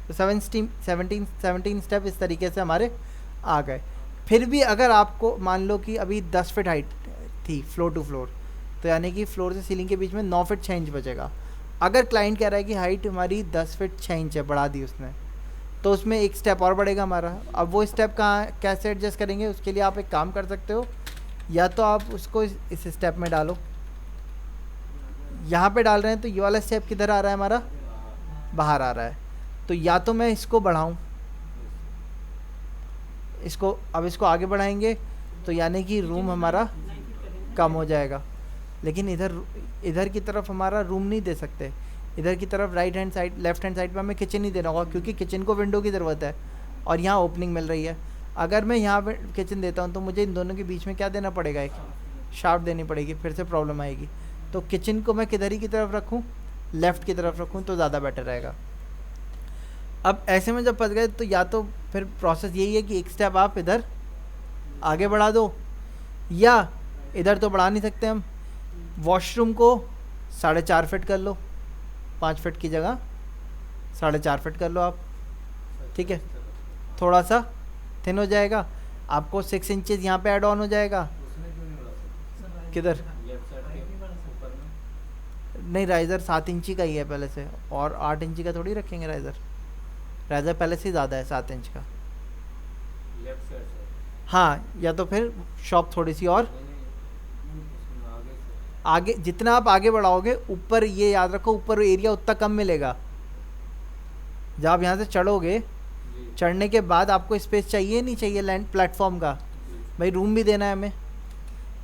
तो 17 स्टेप इस तरीके से हमारे आ गए। फिर भी अगर आपको मान लो कि अभी 10 फीट हाइट थी फ्लोर टू फ्लोर, तो यानी कि फ्लोर से सीलिंग के बीच में 9 फीट 6 इंच बचेगा। अगर क्लाइंट कह रहा है कि हाइट हमारी 10 फीट 6 इंच है, बढ़ा दी उसने, तो उसमें एक स्टेप और बढ़ेगा हमारा। अब वो स्टेप कहाँ कैसे एडजस्ट करेंगे, उसके लिए आप एक काम कर सकते हो, या तो आप उसको इस स्टेप में डालो, यहाँ पे डाल रहे हैं तो ये वाला स्टेप किधर आ रहा है हमारा, बाहर आ रहा है। तो या तो मैं इसको बढ़ाऊँ, इसको अब इसको आगे बढ़ाएंगे तो यानी कि रूम हमारा कम हो जाएगा, लेकिन इधर की तरफ हमारा रूम नहीं दे सकते। इधर की तरफ right hand side left hand side पे हमें किचन ही देना होगा, क्योंकि किचन को विंडो की ज़रूरत है और यहाँ ओपनिंग मिल रही है। अगर मैं यहाँ पे किचन देता हूँ तो मुझे इन दोनों के बीच में क्या देना पड़ेगा, एक शाफ्ट देनी पड़ेगी, फिर से प्रॉब्लम आएगी। तो किचन को मैं किधर ही की तरफ रखूँ, लेफ़्ट की तरफ रखूँ तो ज़्यादा बेटर रहेगा। अब ऐसे में जब फंस गए तो या तो फिर प्रोसेस यही है कि एक स्टेप आप इधर आगे बढ़ा दो, या इधर तो बढ़ा नहीं सकते हम, वॉशरूम को 4.5 फीट कर लो, 5 फीट की जगह 4.5 फीट कर लो आप, ठीक है। थोड़ा सा थिन हो जाएगा, आपको 6 इंचेस यहाँ पे ऐड ऑन हो जाएगा। किधर? नहीं, राइज़र 7 इंची का ही है पहले से, और 8 इंची का थोड़ी रखेंगे राइज़र। राइज़र पहले से ही ज़्यादा है 7 इंच का। हाँ, या तो फिर शॉप थोड़ी सी और आगे, जितना आप आगे बढ़ाओगे ऊपर, ये याद रखो ऊपर एरिया उतना कम मिलेगा। जब आप यहाँ से चढ़ोगे, चढ़ने के बाद आपको स्पेस चाहिए नहीं चाहिए लैंड प्लेटफॉर्म का, भाई रूम भी देना है हमें,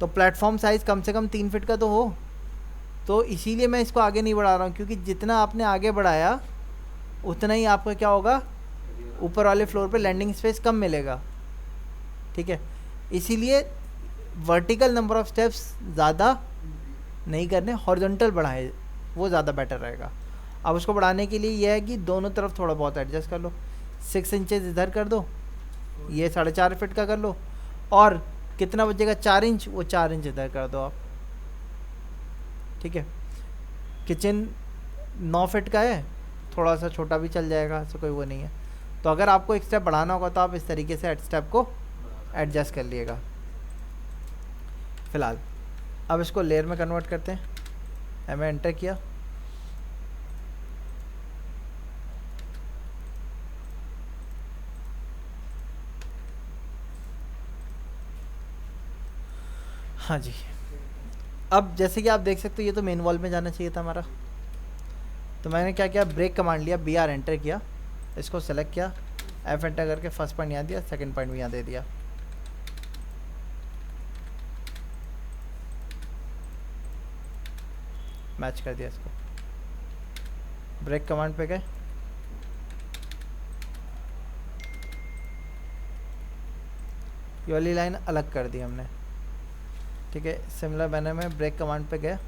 तो प्लेटफॉर्म साइज़ कम से कम 3 फीट का तो हो। तो इसीलिए मैं इसको आगे नहीं बढ़ा रहा हूँ, क्योंकि जितना आपने आगे बढ़ाया उतना ही आपका क्या होगा, ऊपर वाले फ्लोर पे लैंडिंग स्पेस कम मिलेगा, ठीक है। इसीलिए वर्टिकल नंबर ऑफ स्टेप्स ज़्यादा नहीं करने, हॉरिजॉन्टल बढ़ाए, वो ज़्यादा बेटर रहेगा। अब उसको बढ़ाने के लिए यह है कि दोनों तरफ थोड़ा बहुत एडजस्ट कर लो, 6 इंचेस इधर कर दो, ये 4.5 फीट का कर लो, और कितना बचेगा 4 इंच, वो 4 इंच इधर कर दो आप, ठीक है। किचन 9 फीट का है, थोड़ा सा छोटा भी चल जाएगा, ऐसा कोई वो नहीं है। तो अगर आपको एक स्टेप बढ़ाना होगा तो आप इस तरीके से स्टेप को एडजस्ट कर लिएगा। फ़िलहाल अब इसको लेयर में कन्वर्ट करते हैं, हमें एंटर किया, हाँ जी। अब जैसे कि आप देख सकते हो ये तो मेन वॉल में जाना चाहिए था हमारा, तो मैंने क्या किया, ब्रेक कमांड लिया, BR एंटर किया, इसको सेलेक्ट किया, F एंटर करके फर्स्ट पॉइंट यहाँ दिया, सेकंड पॉइंट भी यहाँ दे दिया, मैच कर दिया इसको। ब्रेक कमांड पे गए, ये वाली लाइन अलग कर दी हमने, ठीक है। सिमिलर मैंने में ब्रेक कमांड पे गया,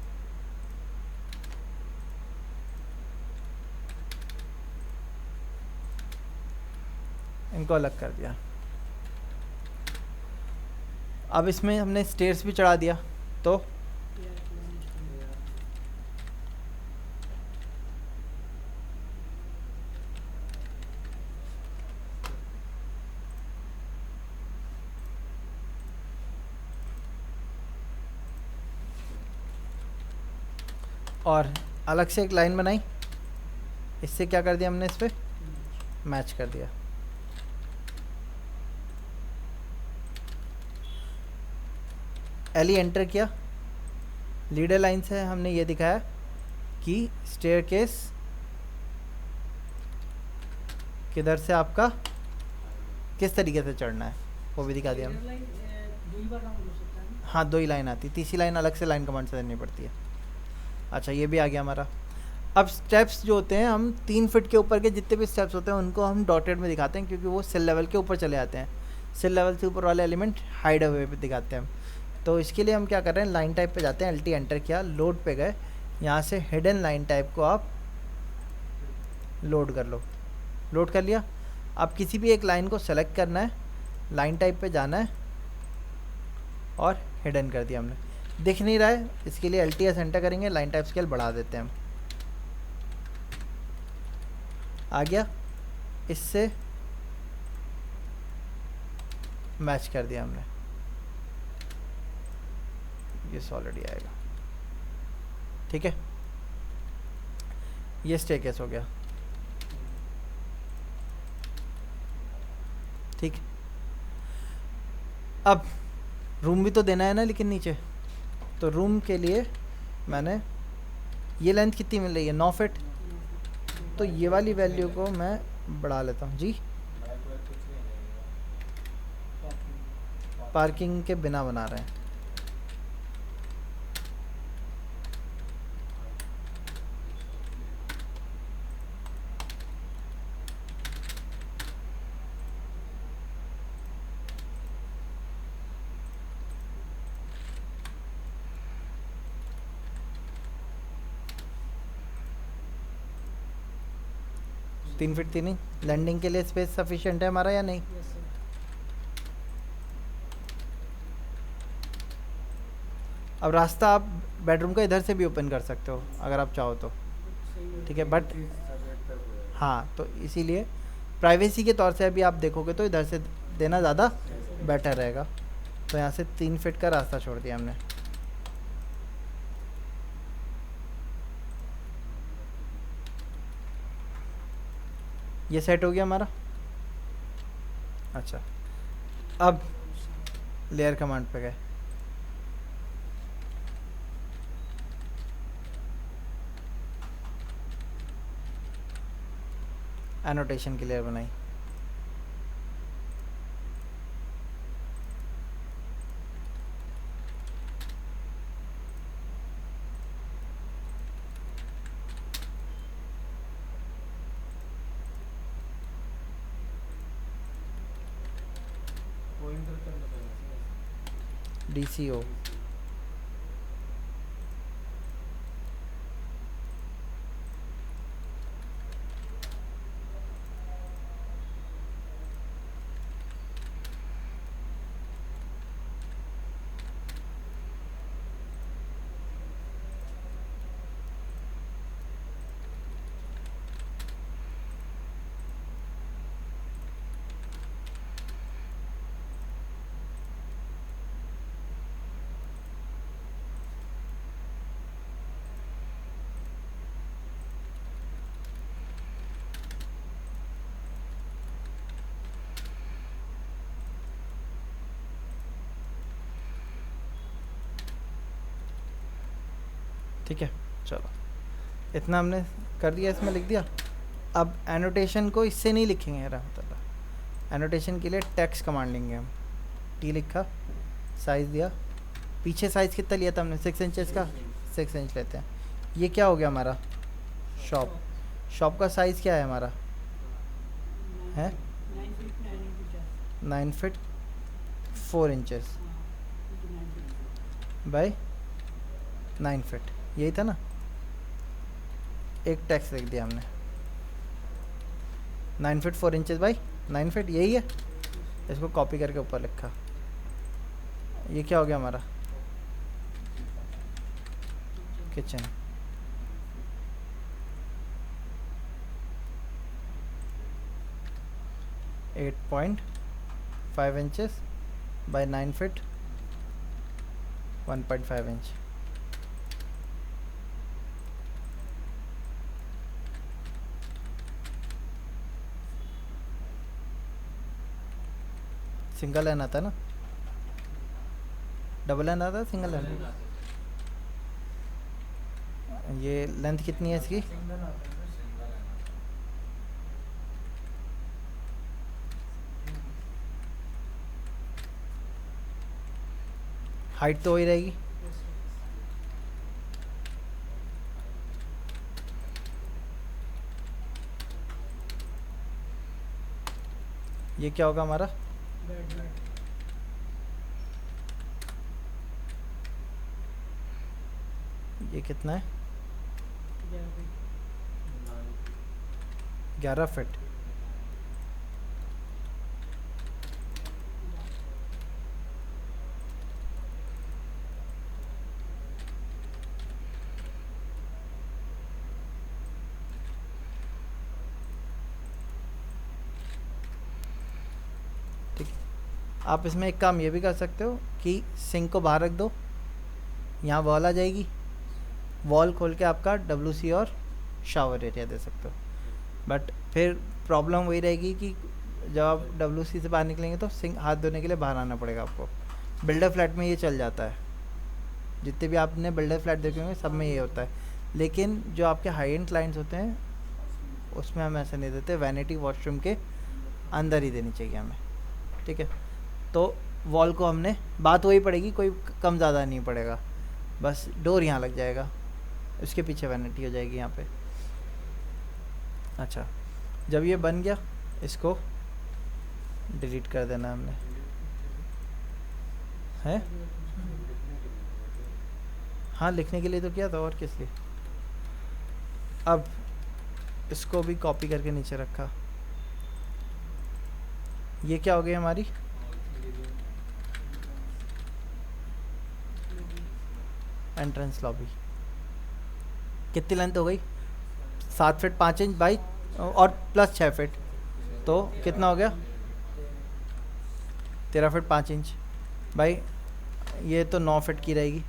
इनको अलग कर दिया। अब इसमें हमने स्टेयर्स भी चढ़ा दिया, तो और अलग से एक लाइन बनाई, इससे क्या कर दिया हमने, इस पर मैच कर दिया। एली एंटर किया, लीडर लाइन से हमने ये दिखाया कि स्टेयरकेस किधर से आपका किस तरीके से चढ़ना है, वो भी दिखा दिया हमने। हाँ, 2 ही लाइन आती, तीसरी लाइन अलग से लाइन कमांड से देनी पड़ती है। अच्छा, ये भी आ गया हमारा। अब स्टेप्स जो होते हैं, हम 3 फीट के ऊपर के जितने भी स्टेप्स होते हैं उनको हम डॉटेड में दिखाते हैं, क्योंकि वो सेल लेवल के ऊपर चले आते हैं, सेल लेवल से ऊपर वाले एलिमेंट हाइड अवे पे दिखाते हैं हम। तो इसके लिए हम क्या कर रहे हैं, लाइन टाइप पे जाते हैं, LT एंटर किया, लोड पे गए, यहाँ से हिडन लाइन टाइप को आप लोड कर लो, लोड कर लिया। अब किसी भी एक लाइन को सेलेक्ट करना है, लाइन टाइप पे जाना है, और हिडन कर दिया हमने। दिख नहीं रहा है, इसके लिए LTS एंटर करेंगे, लाइन टाइप स्केल बढ़ा देते हैं हम, आ गया, इससे मैच कर दिया हमने, ये सॉलिड ही आएगा, ठीक है। ये स्टेयरकेस हो गया, ठीक। अब रूम भी तो देना है ना, लेकिन नीचे, तो रूम के लिए मैंने, ये लेंथ कितनी मिल रही है, 9 फीट, तो ये वाली वैल्यू को मैं बढ़ा लेता हूँ जी। पार्किंग के बिना बना रहे हैं, तीन फीट 3 इंच। लैंडिंग के लिए स्पेस सफिशिएंट है हमारा या नहीं? अब रास्ता आप बेडरूम का इधर से भी ओपन कर सकते हो अगर आप चाहो तो, ठीक है। बट हाँ, तो इसीलिए प्राइवेसी के तौर से अभी आप देखोगे तो इधर से देना ज़्यादा बेटर रहेगा। तो यहाँ से 3 फीट का रास्ता छोड़ दिया हमने। ये सेट हो गया हमारा। अच्छा, अब लेयर कमांड पे गए, एनोटेशन की लेयर बनाई। DCO ठीक है। चलो, इतना हमने कर दिया, इसमें लिख दिया। अब एनोटेशन को इससे नहीं लिखेंगे रहमतुल्लाह, एनोटेशन के लिए टेक्स्ट कमांड लेंगे हम। टी लिखा, साइज़ दिया। पीछे साइज़ कितना लिया था हमने? 6 इंचेस का, 6 इंच लेते हैं। ये क्या हो गया हमारा? शॉप। शॉप का साइज़ क्या है हमारा? है 9 फीट 4 इंचेस बाय 9 फीट, यही था ना। एक टेक्स्ट लिख दिया हमने, 9 फीट 4 इंचेस बाई 9 फीट, यही है। इसको कॉपी करके ऊपर लिखा। ये क्या हो गया हमारा? Kitchen. At 8.5 inches by 9 feet 1.5 inch. Single line आता है ना, डबल लाइन आता है, सिंगल लाइन। ये लेंथ कितनी है इसकी? हाइट तो वही रहेगी। ये क्या होगा हमारा? ये कितना है? 11 फीट। ठीक है। आप इसमें एक काम ये भी कर सकते हो कि सिंक को बाहर रख दो, यहाँ वॉल आ जाएगी। वॉल खोल के आपका WC और शावर एरिया दे सकते हो। बट फिर प्रॉब्लम वही रहेगी कि जब आप WC से बाहर निकलेंगे तो सिंक हाथ धोने के लिए बाहर आना पड़ेगा आपको। बिल्डर फ्लैट में ये चल जाता है, जितने भी आपने बिल्डर फ्लैट देखे होंगे सब में ये होता है। लेकिन जो आपके हाई एंड क्लाइंट्स होते हैं उसमें हम ऐसा नहीं देते, वैनिटी वॉशरूम के अंदर ही देनी चाहिए हमें। ठीक है, तो वॉल को हमने, बात वही पड़ेगी, कोई कम ज़्यादा नहीं पड़ेगा, बस डोर यहाँ लग जाएगा, उसके पीछे वैनिटी हो जाएगी यहाँ पे। अच्छा, जब ये बन गया इसको डिलीट कर देना हमने, है? हाँ, लिखने के लिए तो किया था, और किस लिए। अब इसको भी कॉपी करके नीचे रखा। ये क्या हो गई हमारी? एंट्रेंस लॉबी कितनी लेंथ हो गई? 7 फीट 5 इंच बाई और प्लस 6 फीट, तो कितना हो गया? 13 फीट 5 इंच भाई, ये तो 9 फीट की रहेगी,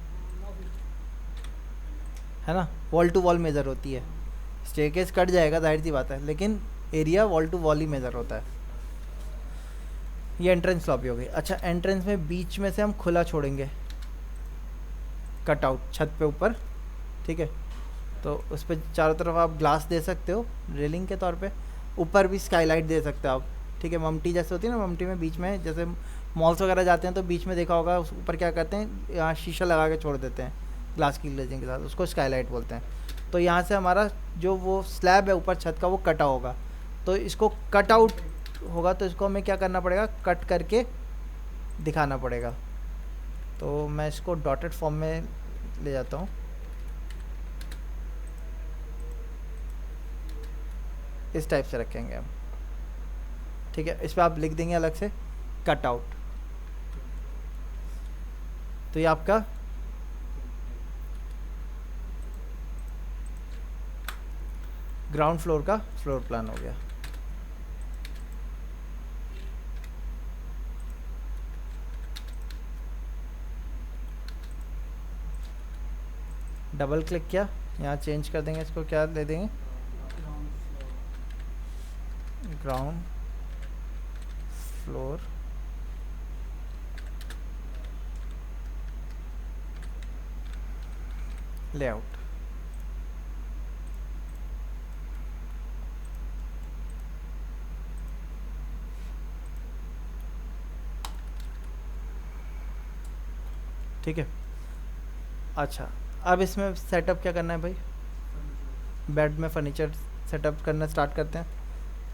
है ना। वॉल टू वॉल मेज़र होती है, स्टेयरकेस कट जाएगा जाहिर सी बात है, लेकिन एरिया वॉल टू वॉल ही मेज़र होता है। ये एंट्रेंस लॉबी हो गई। अच्छा, एंट्रेंस में बीच में से हम खुला छोड़ेंगे कटआउट छत पे ऊपर, ठीक है। तो उस पर चारों तरफ आप ग्लास दे सकते हो रेलिंग के तौर पे, ऊपर भी स्काईलाइट दे सकते हो आप, ठीक है। ममटी जैसे होती है ना, ममटी में बीच में, जैसे मॉल्स वगैरह जाते हैं तो बीच में देखा होगा उस ऊपर क्या करते हैं, यहाँ शीशा लगा के छोड़ देते हैं ग्लास की ग्लेजिंग के साथ, उसको स्काईलाइट बोलते हैं। तो यहाँ से हमारा जो वो स्लैब है ऊपर छत का वो कटा होगा, तो इसको कट आउट होगा, तो इसको हमें क्या करना पड़ेगा, कट करके दिखाना पड़ेगा। तो मैं इसको डॉटेड फॉर्म में ले जाता हूँ, इस टाइप से रखेंगे हम, ठीक है। इस पर आप लिख देंगे अलग से कट आउट। तो ये आपका ग्राउंड फ्लोर का फ्लोर प्लान हो गया। डबल क्लिक किया, यहाँ चेंज कर देंगे, इसको क्या दे देंगे, ग्राउंड फ्लोर लेआउट। ठीक है। अच्छा, अब इसमें सेटअप क्या करना है भाई, बेड में फर्नीचर सेटअप करना स्टार्ट करते हैं।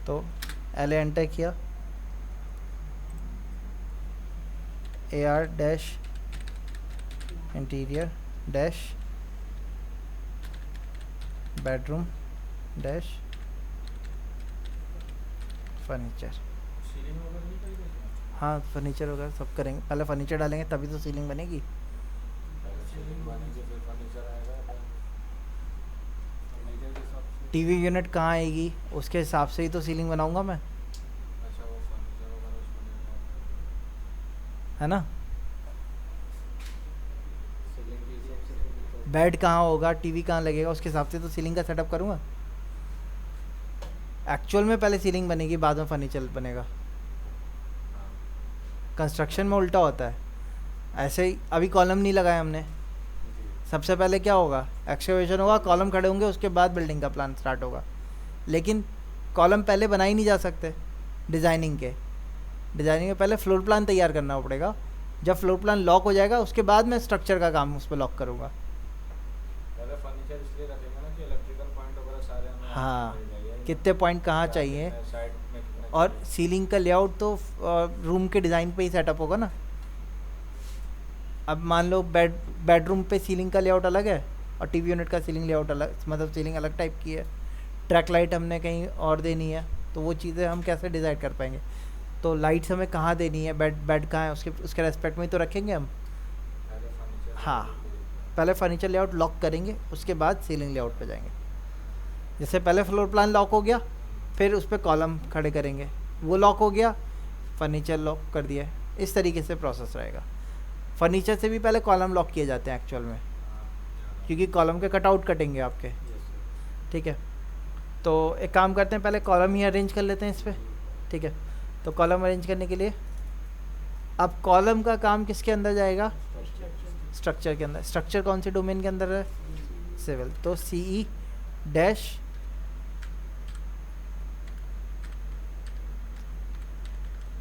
तो एल एंटर किया, AR dash interior dash bedroom dash furniture. हाँ, फर्नीचर वगैरह सब करेंगे, पहले फर्नीचर डालेंगे तभी तो सीलिंग बनेगी। टीवी यूनिट कहाँ आएगी, उसके हिसाब से ही तो सीलिंग बनाऊंगा मैं, है ना। बेड कहाँ होगा, टीवी कहाँ लगेगा, उसके हिसाब से तो सीलिंग का सेटअप करूँगा। एक्चुअल में पहले सीलिंग बनेगी, बाद में फर्नीचर बनेगा। कंस्ट्रक्शन में उल्टा होता है, ऐसे ही अभी कॉलम नहीं लगाया हमने, सबसे पहले क्या होगा, एक्सकवेशन होगा, कॉलम खड़े होंगे, उसके बाद बिल्डिंग का प्लान स्टार्ट होगा। लेकिन कॉलम पहले बना ही नहीं जा सकते, डिज़ाइनिंग में पहले फ्लोर प्लान तैयार करना पड़ेगा। जब फ्लोर प्लान लॉक हो जाएगा उसके बाद मैं स्ट्रक्चर का काम उस पर लॉक करूँगा। पहले फर्नीचर इसलिए रखेंगे ना कि इलेक्ट्रिकल पॉइंट वगैरह सारे हमें हाँ, मिल जाएंगे, कितने पॉइंट कहाँ चाहिए, साइड में कितने और चाहिए। सीलिंग का लेआउट तो रूम के डिज़ाइन पे ही सेटअप होगा ना। अब मान लो बेडरूम पे सीलिंग का लेआउट अलग है और टीवी यूनिट का सीलिंग लेआउट अलग, मतलब सीलिंग अलग टाइप की है, ट्रैक लाइट हमने कहीं और देनी है, तो वो चीज़ें हम कैसे डिसाइड कर पाएंगे। तो लाइट्स हमें कहाँ देनी है, बेड कहाँ है, उसके रेस्पेक्ट में ही तो रखेंगे हम। पहले फर्नीचर हाँ, पहले फर्नीचर लेआउट लॉक करेंगे, उसके बाद सीलिंग लेआउट पे जाएंगे। जैसे पहले फ्लोर प्लान लॉक हो गया, फिर उस पर कॉलम खड़े करेंगे, वो लॉक हो गया, फर्नीचर लॉक कर दिया, इस तरीके से प्रोसेस रहेगा। फर्नीचर से भी पहले कॉलम लॉक किए जाते हैं एक्चुअल में, क्योंकि कॉलम के कटआउट कटेंगे आपके, ठीक है। तो एक काम करते हैं, पहले कॉलम ही अरेंज कर लेते हैं इस पर, ठीक है। तो कॉलम अरेंज करने के लिए अब कॉलम का काम किसके अंदर जाएगा, स्ट्रक्चर के अंदर। स्ट्रक्चर कौन से डोमेन के अंदर है, सिविल। तो CE dash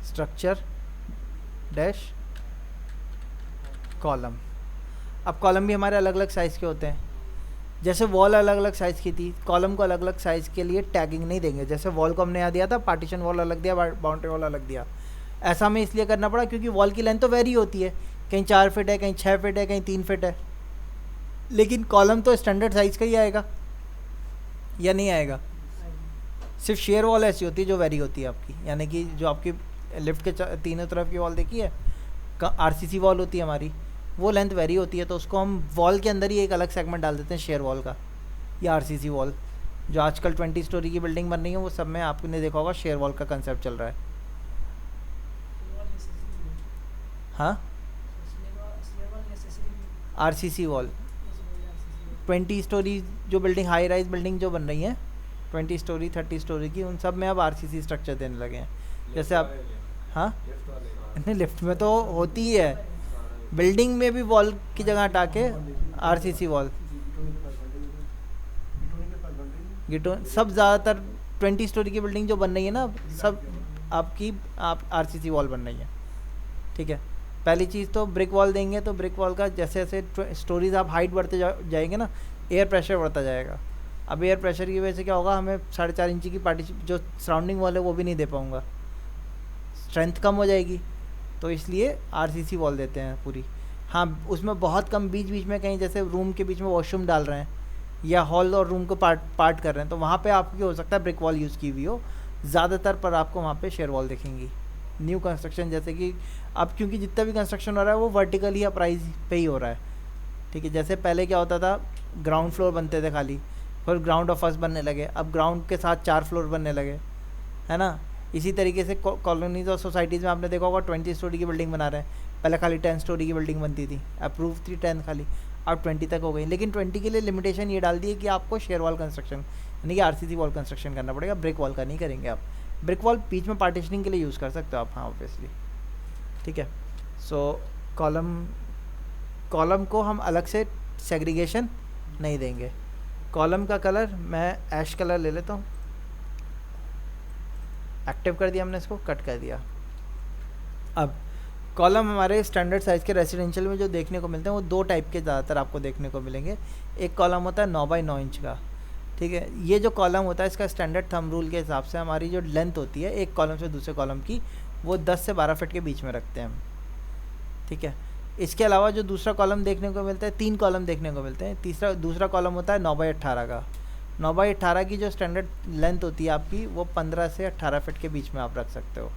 structure dash column. अब कॉलम भी हमारे अलग अलग साइज़ के होते हैं, जैसे वॉल अलग अलग साइज़ की थी, कॉलम को अलग अलग साइज़ के लिए टैगिंग नहीं देंगे। जैसे वॉल को हमने यहाँ दिया था, पार्टीशन वॉल अलग दिया, बाउंड्री वॉल अलग दिया। ऐसा हमें इसलिए करना पड़ा क्योंकि वॉल की लेंथ तो वेरी होती है, कहीं 4 फीट है, कहीं 6 फीट है, कहीं 3 फीट है, लेकिन कॉलम तो स्टैंडर्ड साइज़ का ही आएगा या नहीं आएगा। सिर्फ शेयर वॉल ऐसी होती है जो वेरी होती है आपकी, यानी कि जो आपकी लिफ्ट के तीनों तरफ की वॉल देखी है, RCC वॉल होती है हमारी, वो लेंथ वेरी होती है, तो उसको हम वॉल के अंदर ही एक अलग सेगमेंट डाल देते हैं शेयर वॉल का या आरसीसी वॉल। जो आजकल 20 स्टोरी की बिल्डिंग बन रही है वो सब में आपने देखा होगा शेयर वॉल का कंसेप्ट चल रहा है। हाँ, आरसीसी वॉल 20 स्टोरी जो बिल्डिंग, हाई राइज बिल्डिंग जो बन रही हैं 20 स्टोरी 30 स्टोरी की, उन सब में अब आरसीसी स्ट्रक्चर देने लगे हैं। जैसे आप, हाँ नहीं, लिफ्ट में तो होती ही है, बिल्डिंग में भी वॉल की जगह हटा के आरसीसी वॉल, गिटो सब ज़्यादातर 20 स्टोरी की बिल्डिंग जो बन रही है ना, सब आपकी आप आरसीसी वॉल बन रही है। ठीक है, पहली चीज़ तो ब्रिक वॉल देंगे, तो ब्रिक वॉल का जैसे जैसे स्टोरीज आप हाइट बढ़ते जाएंगे ना, एयर प्रेशर बढ़ता जाएगा। अब एयर प्रेशर की वजह से क्या होगा, हमें 4.5 इंची की जो सराउंडिंग वॉल है वो भी नहीं दे पाऊँगा, स्ट्रेंथ कम हो जाएगी, तो इसलिए आरसीसी वॉल देते हैं पूरी। हाँ, उसमें बहुत कम बीच बीच में कहीं जैसे रूम के बीच में वॉशरूम डाल रहे हैं या हॉल और रूम को पार्ट कर रहे हैं, तो वहाँ पे आपकी हो सकता है ब्रिक वॉल यूज़ की हुई हो, ज़्यादातर पर आपको वहाँ पे शेयर वॉल दिखेंगी। न्यू कंस्ट्रक्शन जैसे कि अब क्योंकि जितना भी कंस्ट्रक्शन हो रहा है वो वर्टिकल या प्राइस पे ही हो रहा है। ठीक है, जैसे पहले क्या होता था, ग्राउंड फ्लोर बनते थे खाली, फिर ग्राउंड और फर्स्ट बनने लगे, अब ग्राउंड के साथ 4 फ्लोर बनने लगे, है ना। इसी तरीके से कॉलोनीज और सोसाइटीज़ में आपने देखा होगा 20 स्टोरी की बिल्डिंग बना रहे हैं, पहले खाली 10 स्टोरी की बिल्डिंग बनती थी, अप्रूव थी 10 खाली, अब 20 तक हो गई। लेकिन 20 के लिए लिमिटेशन ये डाल दी है कि आपको शेयर वॉल कंस्ट्रक्शन यानी कि आरसीसी वॉल कंस्ट्रक्शन करना पड़ेगा, ब्रिक वॉल का नहीं करेंगे आप। ब्रिक वॉल बीच में पार्टीशनिंग के लिए यूज़ कर सकते हो आप, हाँ ऑब्वियसली। ठीक है, सो कॉलम को हम अलग से सेग्रीगेशन नहीं देंगे। कॉलम का कलर मैं ऐश कलर ले लेता हूँ, एक्टिव कर दिया हमने, इसको कट कर दिया। अब कॉलम हमारे स्टैंडर्ड साइज़ के रेजिडेंशियल में जो देखने को मिलते हैं वो 2 टाइप के ज़्यादातर आपको देखने को मिलेंगे। एक कॉलम होता है 9 बाई 9 इंच का। ठीक है, ये जो कॉलम होता है इसका स्टैंडर्ड थंब रूल के हिसाब से हमारी जो लेंथ होती है एक कॉलम से दूसरे कॉलम की, वो 10 से 12 फीट के बीच में रखते हैं हम। ठीक है, इसके अलावा जो दूसरा कॉलम देखने को मिलता है, 3 कॉलम देखने को मिलते हैं। दूसरा कॉलम होता है 9 बाई 18 का। 9 बाई 18 की जो स्टैंडर्ड लेंथ होती है आपकी, वो 15 से 18 फीट के बीच में आप रख सकते हो।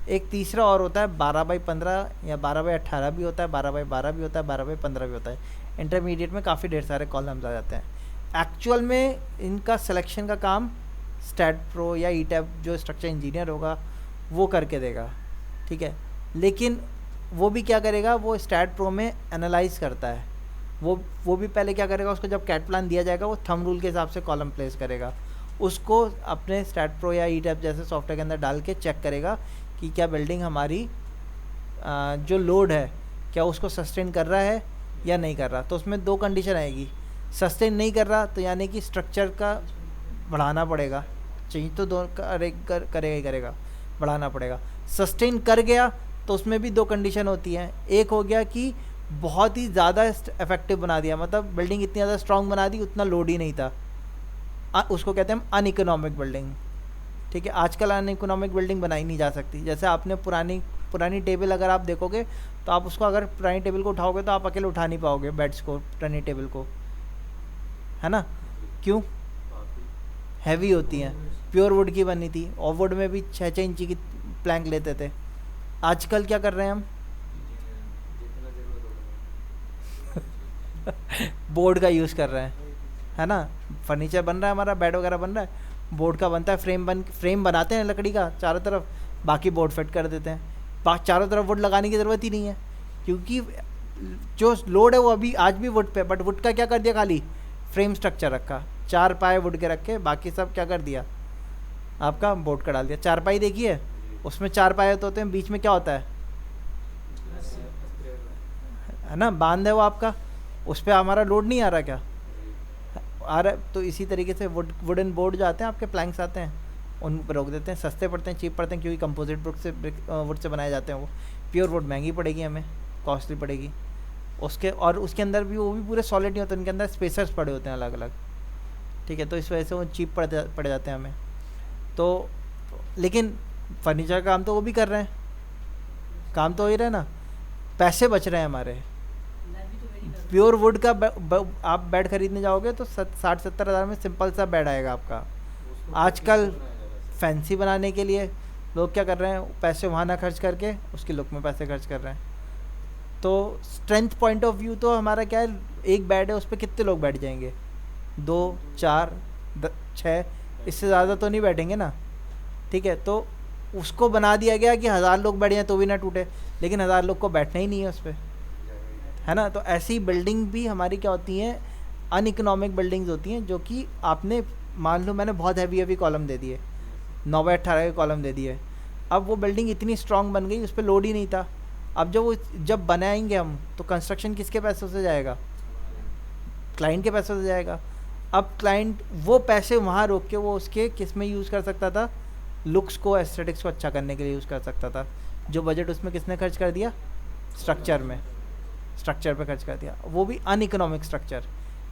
एक तीसरा और होता है 12 बाई 15 या 12 बाई 18 भी होता है, 12 बाई 12 भी होता है, 12 बाई 15 भी होता है। इंटरमीडिएट में काफ़ी ढेर सारे कॉलम्स आ जाते हैं। एक्चुअल में इनका सिलेक्शन का काम स्टैट प्रो या ईटैब जो स्ट्रक्चर इंजीनियर होगा वो करके देगा। ठीक है, लेकिन वो भी क्या करेगा, वो स्टैट प्रो में एनालाइज करता है, वो भी पहले क्या करेगा, उसको जब कैट प्लान दिया जाएगा वो थंब रूल के हिसाब से कॉलम प्लेस करेगा, उसको अपने स्टैट प्रो या ईटैब जैसे सॉफ्टवेयर के अंदर डाल के चेक करेगा कि क्या बिल्डिंग हमारी जो लोड है क्या उसको सस्टेन कर रहा है या नहीं कर रहा। तो उसमें 2 कंडीशन आएगी, सस्टेन नहीं कर रहा तो यानी कि स्ट्रक्चर का बढ़ाना पड़ेगा, चाहिए तो करेगा ही करेगा, बढ़ाना पड़ेगा। सस्टेन कर गया तो उसमें भी 2 कंडीशन होती हैं। एक हो गया कि बहुत ही ज़्यादा इफेक्टिव बना दिया, मतलब बिल्डिंग इतनी ज़्यादा स्ट्रांग बना दी, उतना लोड ही नहीं था, उसको कहते हैं अनइकोनॉमिक बिल्डिंग। ठीक है, आजकल अनइकोनॉमिक बिल्डिंग बनाई नहीं जा सकती। जैसे आपने पुरानी टेबल अगर आप देखोगे तो आप उसको अगर पुरानी टेबल को उठाओगे तो आप अकेले उठा नहीं पाओगे बेड्स को, पुरानी टेबल को, है ना। क्यों? हैवी होती हैं, प्योर वुड की बनी थी, और वुड में भी 6-6 इंची की प्लैंक लेते थे। आजकल क्या कर रहे हैं हम बोर्ड का यूज़ कर रहे हैं, है ना। फर्नीचर बन रहा है हमारा, बेड वगैरह बन रहा है, बोर्ड का बनता है, फ्रेम बनाते हैं लकड़ी का चारों तरफ, बाकी बोर्ड फिट कर देते हैं। चारों तरफ वुड लगाने की ज़रूरत ही नहीं है, क्योंकि जो लोड है वो अभी आज भी वुड पे, बट वुड का क्या कर दिया, खाली फ्रेम स्ट्रक्चर रखा, 4 पाए वुड के रखे, बाकी सब क्या कर दिया आपका बोर्ड का डाल दिया। 4 पाई देखिए, उसमें 4 पाए तो होते हैं, बीच में क्या होता है ना, बांध है वो आपका, उस पर हमारा लोड नहीं आ रहा, क्या आ रहा है। तो इसी तरीके से वुडन बोर्ड जो आते हैं आपके, प्लैंक्स आते हैं, उन पर रोक देते हैं। सस्ते पड़ते हैं, चीप पड़ते हैं, क्योंकि कंपोजिट वुड से बनाए जाते हैं वो। प्योर वुड महंगी पड़ेगी हमें, कॉस्टली पड़ेगी उसके अंदर भी वो भी पूरे सॉलिड नहीं होते, उनके अंदर स्पेसर्स पड़े होते हैं अलग अलग। ठीक है, तो इस वजह से वो चीप पड़ जाते हैं हमें। तो लेकिन फर्नीचर का काम तो वो भी कर रहे हैं, काम तो हो ही रहा है ना, पैसे बच रहे हैं हमारे। प्योर वुड का आप बेड खरीदने जाओगे तो 60-70 हज़ार में सिंपल सा बेड आएगा आपका। आजकल फैंसी बनाने के लिए लोग क्या कर रहे हैं, पैसे वहाँ ना खर्च करके उसकी लुक में पैसे खर्च कर रहे हैं। तो स्ट्रेंथ पॉइंट ऑफ व्यू तो हमारा क्या है, एक बेड है उस पर कितने लोग बैठ जाएंगे, 2 4 6, इससे ज़्यादा तो नहीं बैठेंगे ना, ठीक है। तो उसको बना दिया गया कि 1000 लोग बैठ जाएँ तो भी ना टूटे, लेकिन 1000 लोग को बैठना ही नहीं है उस पर, है ना। तो ऐसी बिल्डिंग भी हमारी क्या होती हैं, अनइकोनॉमिक बिल्डिंग्स होती हैं, जो कि आपने मान लो मैंने बहुत हैवी कॉलम दे दिए, 9x18 के कॉलम दे दिए, अब वो बिल्डिंग इतनी स्ट्रांग बन गई, उस पर लोड ही नहीं था। अब जब बनाएंगे हम तो कंस्ट्रक्शन किसके पैसों से जाएगा, क्लाइंट के पैसों से जाएगा। अब क्लाइंट वो पैसे वहाँ रोक के वो उसके किस में यूज़ कर सकता था, लुक्स को, एस्थेटिक्स को अच्छा करने के लिए यूज़ कर सकता था। जो बजट उसमें किसने खर्च कर दिया, स्ट्रक्चर पे खर्च कर दिया, वो भी अनइकोनॉमिक स्ट्रक्चर।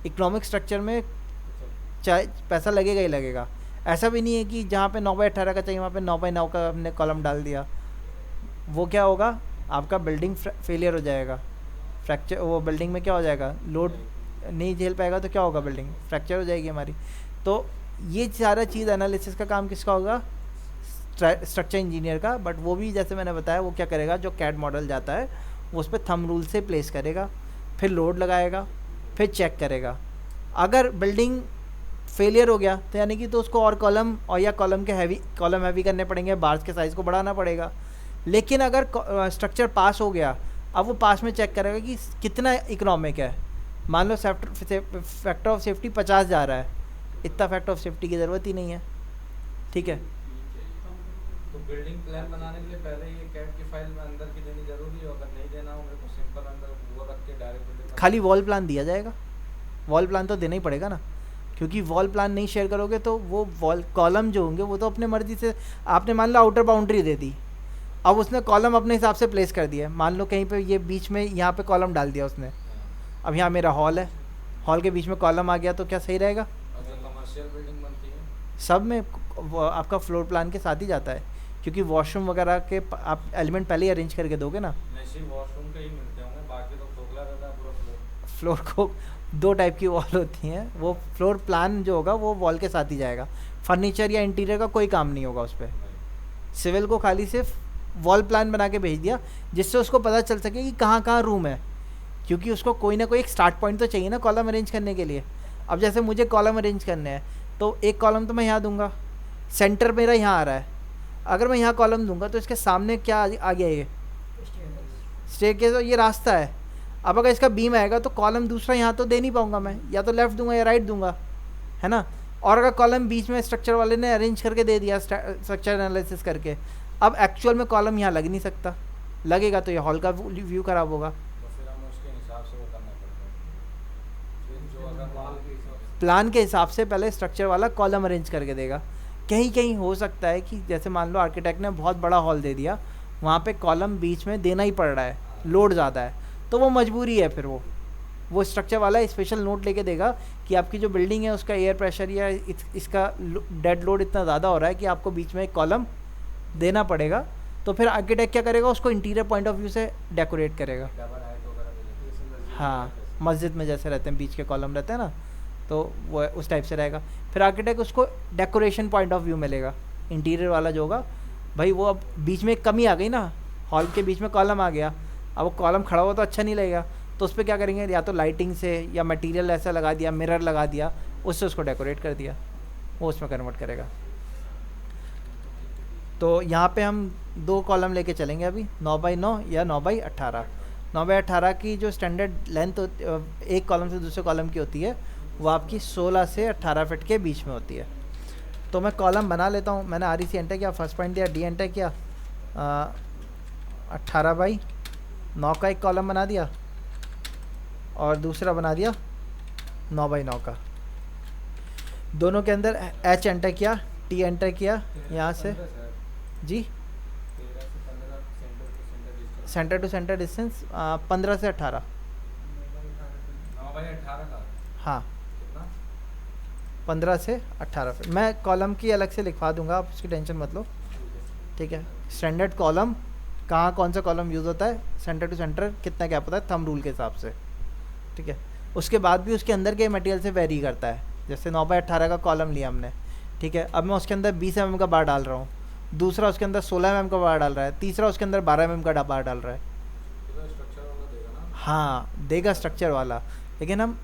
इकोनॉमिक स्ट्रक्चर में चाहे पैसा लगेगा ही लगेगा, ऐसा भी नहीं है कि जहाँ पे 9x18 का चाहिए वहाँ पे 9x9 का हमने कॉलम डाल दिया, वो क्या होगा, आपका बिल्डिंग फेलियर हो जाएगा, फ्रैक्चर, वो बिल्डिंग में क्या हो जाएगा, लोड नहीं झेल पाएगा तो क्या होगा, बिल्डिंग फ्रैक्चर हो जाएगी हमारी। तो ये सारा चीज़ एनालिसिस का काम किसका होगा, स्ट्रक्चर इंजीनियर का। बट वो भी जैसे मैंने बताया, वो क्या करेगा, जो कैड मॉडल जाता है वो उस पर थंब रूल से प्लेस करेगा, फिर लोड लगाएगा, फिर चेक करेगा। अगर बिल्डिंग फेलियर हो गया तो यानी कि तो उसको और कॉलम और या कॉलम हैवी करने पड़ेंगे, बार्स के साइज़ को बढ़ाना पड़ेगा। लेकिन अगर स्ट्रक्चर पास हो गया, अब वो पास में चेक करेगा कि कितना इकोनॉमिक है। मान लो फैक्टर ऑफ सेफ्टी 50 जा रहा है, इतना फैक्टर ऑफ सेफ्टी की ज़रूरत ही नहीं है, ठीक है। तो बिल्डिंग प्लान बनाने के लिए पहले ये कैड की फाइल में अंदर की देनी जरूरी है, अगर नहीं देना हो मेरे को सिंपल अंदर वो रख के डायरेक्ट खाली वॉल प्लान दिया जाएगा, वॉल प्लान तो देना ही पड़ेगा ना, क्योंकि वॉल प्लान नहीं शेयर करोगे तो वो वॉल कॉलम जो होंगे वो तो अपने मर्जी से, आपने मान लो आउटर बाउंड्री दे दी, अब उसने कॉलम अपने हिसाब से प्लेस कर दिया। मान लो कहीं पे ये बीच में यहाँ पे कॉलम डाल दिया उसने, अब यहाँ मेरा हॉल है, हॉल के बीच में कॉलम आ गया तो क्या सही रहेगा, कमर्शियल बिल्डिंग बनती है सब में आपका फ्लोर प्लान के साथ ही जाता है, क्योंकि वॉशरूम वगैरह के आप एलिमेंट पहले ही अरेंज करके दोगे ना। नहीं, वॉशरूम के ही मिलते होंगे, बाकी तो खोखला रहता है पूरा फ्लोर को 2 टाइप की वॉल होती हैं, वो फ्लोर प्लान जो होगा वो वॉल के साथ ही जाएगा, फर्नीचर या इंटीरियर का कोई काम नहीं होगा उस पर। सिविल को खाली सिर्फ वॉल प्लान बना के भेज दिया, जिससे उसको पता चल सके कि कहाँ कहाँ रूम है, क्योंकि उसको कोई ना कोई एक स्टार्ट पॉइंट तो चाहिए ना कॉलम अरेंज करने के लिए। अब जैसे मुझे कॉलम अरेंज करने हैं तो एक कॉलम तो मैं यहाँ दूंगा, सेंटर मेरा यहाँ आ रहा है, अगर मैं यहाँ कॉलम दूंगा तो इसके सामने क्या आ गया, ये स्टेयरकेस, तो ये रास्ता है। अब अगर इसका बीम आएगा तो कॉलम दूसरा यहाँ तो दे नहीं पाऊंगा मैं, या तो लेफ़्ट दूंगा या राइट दूंगा, है ना। और अगर कॉलम बीच में स्ट्रक्चर वाले ने अरेंज करके दे दिया स्ट्रक्चर एनालिसिस करके, अब एक्चुअल में कॉलम यहाँ लग नहीं सकता, लगेगा तो ये हॉल का व्यू खराब होगा। तो फिर हमें उसके हिसाब से वो करना पड़ता है, फिर जो अगर प्लान के हिसाब से पहले स्ट्रक्चर वाला कॉलम अरेंज करके देगा। कहीं कहीं हो सकता है कि जैसे मान लो आर्किटेक्ट ने बहुत बड़ा हॉल दे दिया, वहाँ पे कॉलम बीच में देना ही पड़ रहा है, लोड ज़्यादा है, तो वो मजबूरी है, फिर वो स्ट्रक्चर वाला स्पेशल नोट लेके देगा कि आपकी जो बिल्डिंग है उसका एयर प्रेशर या इसका डेड लोड इतना ज़्यादा हो रहा है कि आपको बीच में एक कॉलम देना पड़ेगा। तो फिर आर्किटेक्ट क्या करेगा, उसको इंटीरियर पॉइंट ऑफ व्यू से डेकोरेट करेगा। हाँ, मस्जिद में जैसे रहते हैं बीच के कॉलम रहते हैं ना, तो वो उस टाइप से रहेगा। फिर आर्किटेक्ट उसको डेकोरेशन पॉइंट ऑफ व्यू मिलेगा, इंटीरियर वाला जो होगा, भाई वो अब बीच में एक कमी आ गई ना, हॉल के बीच में कॉलम आ गया, अब वो कॉलम खड़ा हुआ तो अच्छा नहीं लगेगा, तो उस पर क्या करेंगे, या तो लाइटिंग से या मटेरियल ऐसा लगा दिया, मिरर लगा दिया, उससे उसको डेकोरेट कर दिया, वो उसमें कन्वर्ट करेगा। तो यहाँ पे हम 2 कॉलम लेके चलेंगे अभी, 9x9 या 9x18। 9x18 की जो स्टैंडर्ड लेंथ एक कॉलम से दूसरे कॉलम की होती है वो आपकी 16 से 18 फीट के बीच में होती है। तो मैं कॉलम बना लेता हूँ, मैंने REC एंटर किया, फर्स्ट पॉइंट दिया, डी एंटर किया, 18x9 का एक कॉलम बना दिया और दूसरा बना दिया 9x9 का। दोनों के अंदर H एंटर किया, T एंटर किया, यहाँ से जी सेंटर टू सेंटर डिस्टेंस 15 से 18। 9x18 का, हाँ, कितना, 15 से 18 फीट। मैं कॉलम की अलग से लिखवा दूंगा, आप उसकी टेंशन मत लो, ठीक है। स्टैंडर्ड कॉलम कहाँ कौन सा कॉलम यूज़ होता है, सेंटर टू सेंटर कितना गैप होता है, थंब रूल के हिसाब से, ठीक है। उसके बाद भी उसके अंदर के मटेरियल से वेरी करता है। जैसे 9x18 का कॉलम लिया हमने, ठीक है, अब मैं उसके अंदर 20 mm का बार डाल रहा हूँ, दूसरा उसके अंदर 16 mm का बार डाल रहा है, तीसरा उसके अंदर 12 mm का बार डाल रहा है। स्ट्रक्चर वाला देगा हाँ देगा स्ट्रक्चर वाला, लेकिन हम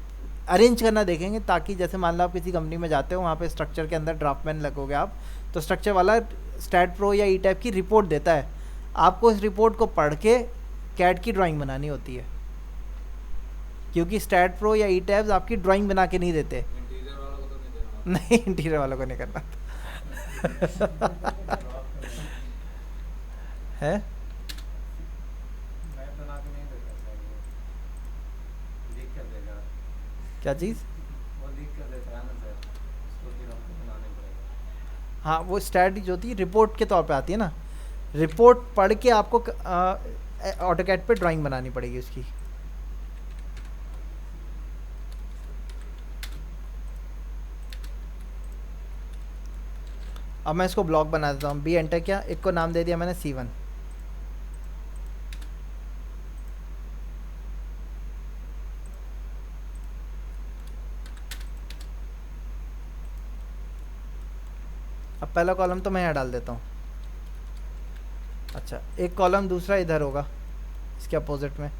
अरेंज करना देखेंगे, ताकि जैसे मान लो आप किसी कंपनी में जाते हो, वहाँ पे स्ट्रक्चर के अंदर ड्राफ्टमैन लगोगे आप, तो स्ट्रक्चर वाला स्टैट प्रो या ई टाइप की रिपोर्ट देता है, आपको इस रिपोर्ट को पढ़ के कैड की ड्राइंग बनानी होती है, क्योंकि स्टैट प्रो या ई टैब्स आपकी ड्राइंग बना के नहीं देते। इंटीरियर वालों को तो नहीं देना। नहीं इंटीरियर वालों को नहीं करना है। मैं बना के नहीं देता सर, वो लीक कर देगा। क्या चीज़? वो लीक कर देता है ना सर, उसको फिर हमको बनाने पड़ेगा। हाँ वो स्टैट जो होती है रिपोर्ट के तौर पे आती है ना, रिपोर्ट पढ़ के आपको ऑटोकैड पे ड्राइंग बनानी पड़ेगी उसकी। अब मैं इसको ब्लॉक बना देता हूँ, बी एंटर किया, एक को नाम दे दिया मैंने C1। अब पहला कॉलम तो मैं यहाँ डाल देता हूँ। अच्छा एक कॉलम दूसरा इधर होगा, इसके अपोजिट में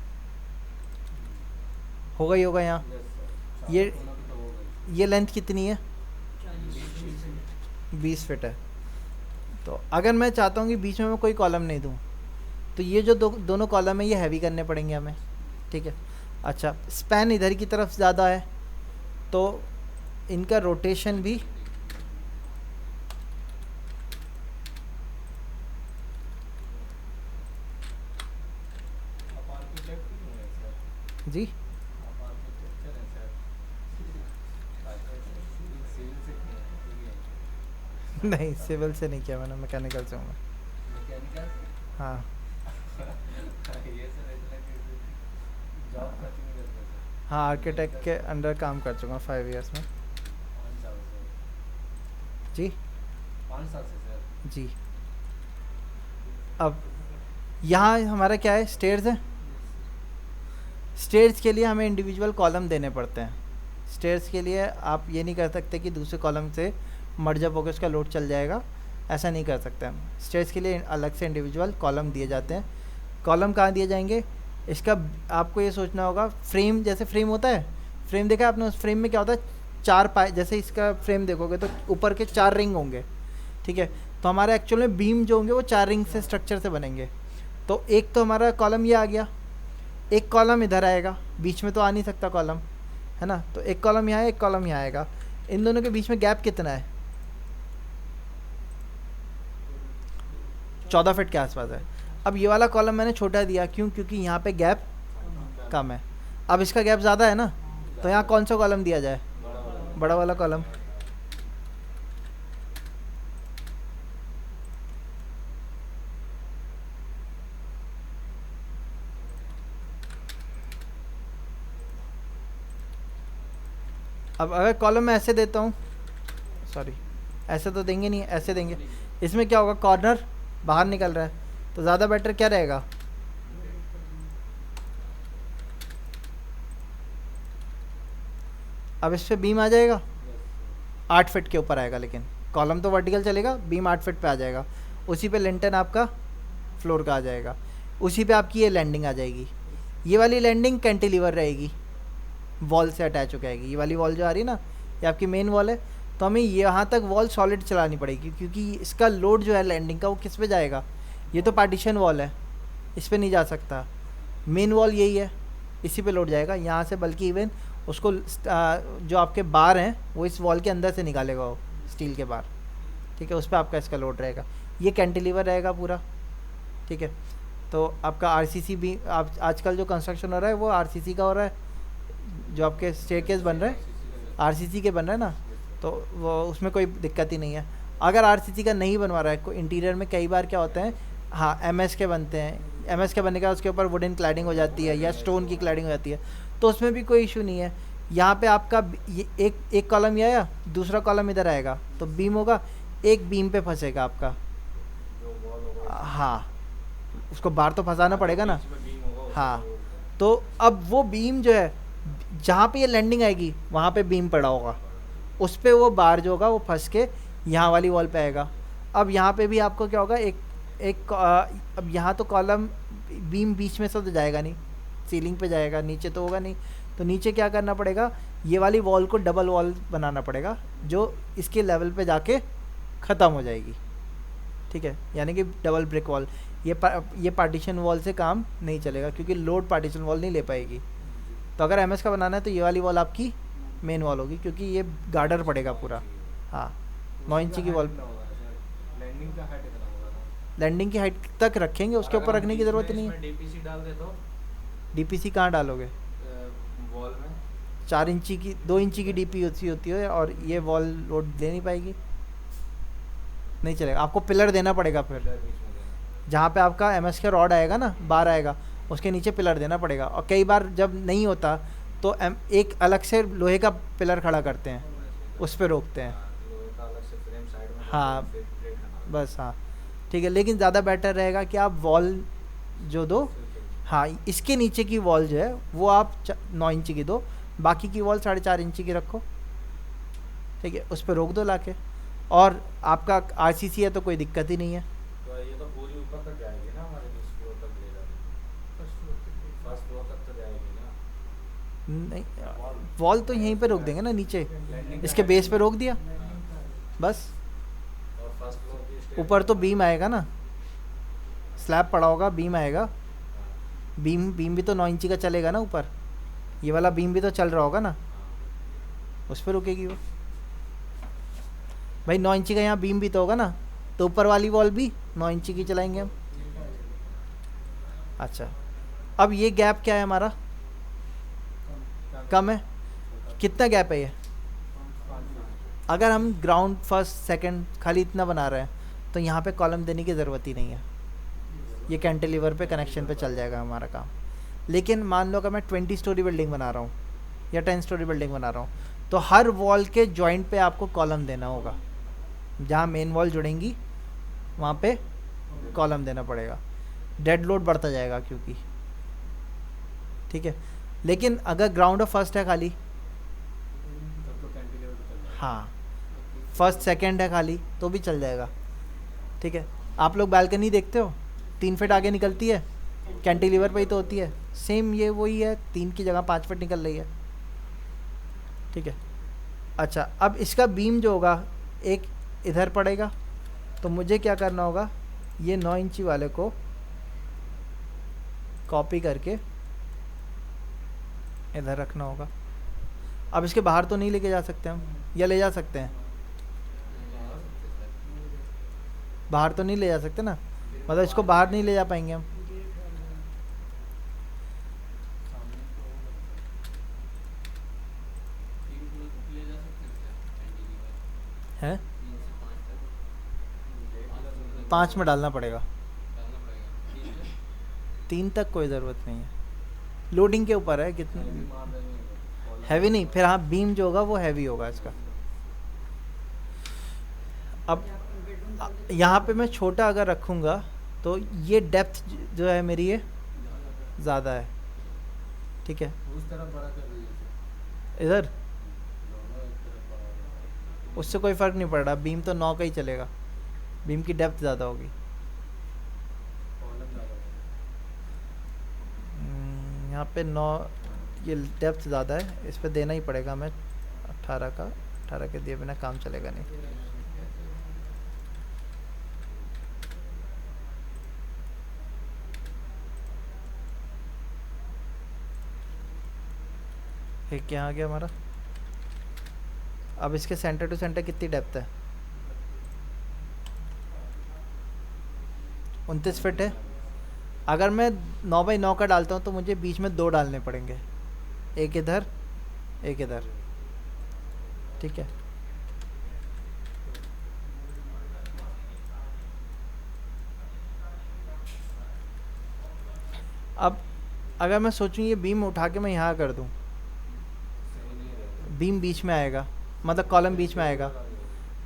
होगा ही होगा यहाँ। ये लेंथ कितनी है? 20 फीट है। तो अगर मैं चाहता हूँ कि बीच में मैं कोई कॉलम नहीं दूँ, तो ये जो दोनों कॉलम है ये हैवी करने पड़ेंगे हमें, ठीक है। अच्छा स्पैन इधर की तरफ ज़्यादा है, तो इनका रोटेशन भी जी नहीं सिविल से नहीं किया मैंने, मैकेनिकल से हूँ मैं। हाँ हाँ आर्किटेक्ट के अंडर काम कर चुका हूँ 5 इयर्स में। जी 5 साल से सर। जी। अब यहाँ हमारा क्या है, स्टेयर्स है। स्टेयर्स के लिए हमें इंडिविजुअल कॉलम देने पड़ते हैं। स्टेयर्स के लिए आप ये नहीं कर सकते कि दूसरे कॉलम से मर्ज अप होकर उसका लोड चल जाएगा, ऐसा नहीं कर सकते हम। स्टेयर्स के लिए अलग से इंडिविजुअल कॉलम दिए जाते हैं। कॉलम कहाँ दिए जाएंगे, इसका आपको ये सोचना होगा, फ्रेम जैसे फ्रेम होता है, फ्रेम देखा आपने, उस फ्रेम में क्या होता है, 4 पाए, जैसे इसका फ्रेम देखोगे तो ऊपर के 4 रिंग होंगे, ठीक है। तो हमारे एक्चुअल में बीम जो होंगे वो 4 रिंग से स्ट्रक्चर से बनेंगे। तो एक तो हमारा कॉलम ये आ गया, एक कॉलम इधर आएगा, बीच में तो आ नहीं सकता कॉलम, है ना। तो एक कॉलम यहाँ है, एक कॉलम यहाँ आएगा। इन दोनों के बीच में गैप कितना है, 14 फीट के आसपास है। अब ये वाला कॉलम मैंने छोटा दिया, क्यों? क्योंकि यहाँ पे गैप कम है। अब इसका गैप ज़्यादा है ना, तो यहाँ कौन सा कॉलम दिया जाए, बड़ा वाला कॉलम। अब अगर कॉलम में ऐसे देता हूँ, सॉरी ऐसे तो देंगे नहीं, ऐसे देंगे, इसमें क्या होगा, कॉर्नर बाहर निकल रहा है, तो ज़्यादा बेटर क्या रहेगा, अब इस पर बीम आ जाएगा 8 फीट के ऊपर आएगा, लेकिन कॉलम तो वर्टिकल चलेगा, बीम 8 फीट पे आ जाएगा। उसी पे लिंटन आपका फ्लोर का आ जाएगा, उसी पे आपकी ये लैंडिंग आ जाएगी। ये वाली लैंडिंग कैंटिलीवर रहेगी, वॉल से अटैच हो जाएगी। ये वाली वॉल जो आ रही है ना, ये आपकी मेन वॉल है, तो हमें यहाँ तक वॉल सॉलिड चलानी पड़ेगी, क्योंकि इसका लोड जो है लैंडिंग का वो किस पे जाएगा, ये तो पार्टीशन वॉल है, इस पर नहीं जा सकता। मेन वॉल यही है, इसी पे लोड जाएगा यहाँ से, बल्कि इवन उसको जो आपके बार हैं वो इस वॉल के अंदर से निकालेगा, वो स्टील के बार, ठीक है, उस पर आपका इसका लोड रहेगा। ये कैंटिलीवर रहेगा पूरा, ठीक है। तो आपका आरसीसी भी, आप आजकल जो कंस्ट्रक्शन हो रहा है वो आरसीसी का हो रहा है, जो आपके स्टेयरकेस बन रहे हैं आरसीसी के बन रहे हैं ना, तो वो उसमें कोई दिक्कत ही नहीं है। अगर आरसीसी का नहीं बनवा रहा है कोई, इंटीरियर में कई बार क्या होते हैं, हाँ एमएस के बनते हैं, एमएस के बनने के बाद उसके ऊपर वुडन क्लैडिंग हो जाती है या स्टोन की क्लैडिंग हो जाती है, तो उसमें भी कोई इशू नहीं है। यहाँ पे आपका ये एक कॉलम ये आया, दूसरा कॉलम इधर आएगा, तो बीम होगा, एक बीम पे फंसेगा आपका, हाँ उसको बार तो फंसाना पड़ेगा ना, हाँ। तो अब वो बीम जो है, जहाँ पे ये लैंडिंग आएगी वहाँ पे बीम पड़ा होगा, उस पर वो बार जो होगा वो फंस के यहाँ वाली वॉल पे आएगा। अब यहाँ पे भी आपको क्या होगा, अब यहाँ तो कॉलम बीम बीच में से तो जाएगा नहीं, सीलिंग पे जाएगा, नीचे तो होगा नहीं। तो नीचे क्या करना पड़ेगा, ये वाली वॉल को डबल वॉल बनाना पड़ेगा जो इसके लेवल पे जाके ख़त्म हो जाएगी, ठीक है, यानी कि डबल ब्रिक वॉल। ये पार्टीशन वॉल से काम नहीं चलेगा क्योंकि लोड पार्टीशन वॉल नहीं ले पाएगी। तो अगर एमएस का बनाना है तो ये वाली वॉल आपकी मेन वॉल होगी क्योंकि ये गार्डर पड़ेगा पूरा। हाँ 9 इंची की वॉल, लैंडिंग का हाइट कितना होगा ना? लैंडिंग की हाइट तक रखेंगे, उसके ऊपर रखने की ज़रूरत नहीं है। डीपीसी डाल दे तो डीपीसी कहाँ डालोगे, वॉल में 4 इंची की 2 इंची की डीपी होती है और ये वॉल लोड ले नहीं पाएगी, नहीं चलेगा। आपको पिलर देना पड़ेगा फिर, पिलर बीच में देना। जहाँ पे आपका एमएस का रॉड आएगा ना, बार आएगा, उसके नीचे पिलर देना पड़ेगा। और कई बार जब नहीं होता तो एक अलग से लोहे का पिलर खड़ा करते हैं, उस पर रोकते हैं। लोहे का अलग से फ्रेम साइड में हाँ, फिर प्लेट बना बस हाँ ठीक है। लेकिन ज़्यादा बेटर रहेगा कि आप वॉल जो दो, हाँ इसके नीचे की वॉल जो है वो आप 9 इंची की दो, बाकी की वॉल 4.5 इंची की रखो, ठीक है, उस पर रोक दो लाके। और आपका आरसीसी है तो कोई दिक्कत ही नहीं है। तो ये तो पूरी ऊपर तक जाएगी ना, हमारे जिस फ्लोर तक ले जाएगी, फर्स्ट फ्लोर तक तो जाएगी ना। नहीं, वॉल तो यहीं पे रोक देंगे ना, नीचे इसके बेस पे रोक दिया बस। और फर्स्ट फ्लोर की स्टेप ऊपर तो बीम आएगा ना, स्लैब पड़ा होगा, बीम आएगा, बीम भी तो 9 इंची का चलेगा ना ऊपर, ये वाला बीम भी तो चल रहा होगा ना, उस पर रुकेगी वो। भाई 9 इंची का यहाँ बीम भी तो होगा ना, तो ऊपर वाली वॉल भी 9 इंची की चलाएंगे हम। अच्छा, अब ये गैप क्या है हमारा, कम है, कितना गैप है ये? अगर हम ग्राउंड फर्स्ट सेकंड खाली इतना बना रहे हैं तो यहाँ पे कॉलम देने की ज़रूरत ही नहीं है, ये कैंटिलीवर पे कनेक्शन पे चल जाएगा हमारा काम। लेकिन मान लो अगर मैं 20 स्टोरी बिल्डिंग बना रहा हूँ या 10 स्टोरी बिल्डिंग बना रहा हूँ, तो हर वॉल के जॉइंट पे आपको कॉलम देना होगा, जहाँ मेन वॉल जुड़ेंगी वहाँ पे कॉलम देना पड़ेगा, डेड लोड बढ़ता जाएगा क्योंकि, ठीक है। लेकिन अगर ग्राउंड और फर्स्ट है खाली, हाँ फर्स्ट सेकंड है खाली तो भी चल जाएगा, ठीक है। आप लोग बालकनी देखते हो 3 फीट आगे निकलती है, कैंटिलीवर पे ही तो होती है, सेम ये वही है, 3 की जगह 5 फीट निकल रही है, ठीक है। अच्छा, अब इसका बीम जो होगा एक इधर पड़ेगा, तो मुझे क्या करना होगा, ये 9 इंची वाले को कॉपी करके इधर रखना होगा। अब इसके बाहर तो नहीं लेके जा सकते हम, या ले जा सकते हैं? बाहर तो नहीं ले जा सकते ना, मतलब इसको बाहर नहीं ले जा पाएंगे हम। हैं 5 में डालना पड़ेगा, 3 तक कोई ज़रूरत नहीं है, लोडिंग के ऊपर है कितनी, हैवी नहीं, फिर हाँ बीम जो होगा वो हैवी होगा इसका। अब यहाँ पे मैं छोटा अगर रखूँगा तो ये डेप्थ जो है मेरी ये ज़्यादा है, ठीक है, उस तरफ बड़ा कर दीजिए। इधर उससे कोई फ़र्क नहीं पड़ रहा, बीम तो 9 का ही चलेगा, बीम की डेप्थ ज़्यादा होगी। यहाँ पे 9, ये डेप्थ ज़्यादा है, इस पे देना ही पड़ेगा मैं 18 का, 18 के दिए बिना काम चलेगा नहीं। एक क्या आ गया हमारा, अब इसके सेंटर टू सेंटर कितनी डेप्थ है, 29 फीट है। अगर मैं 9 बाई 9 का डालता हूँ तो मुझे बीच में 2 डालने पड़ेंगे, एक इधर एक इधर, ठीक है। अब अगर मैं सोचूं ये बीम उठा के मैं यहाँ कर दूं, बीम बीच में आएगा, मतलब कॉलम बीच में आएगा,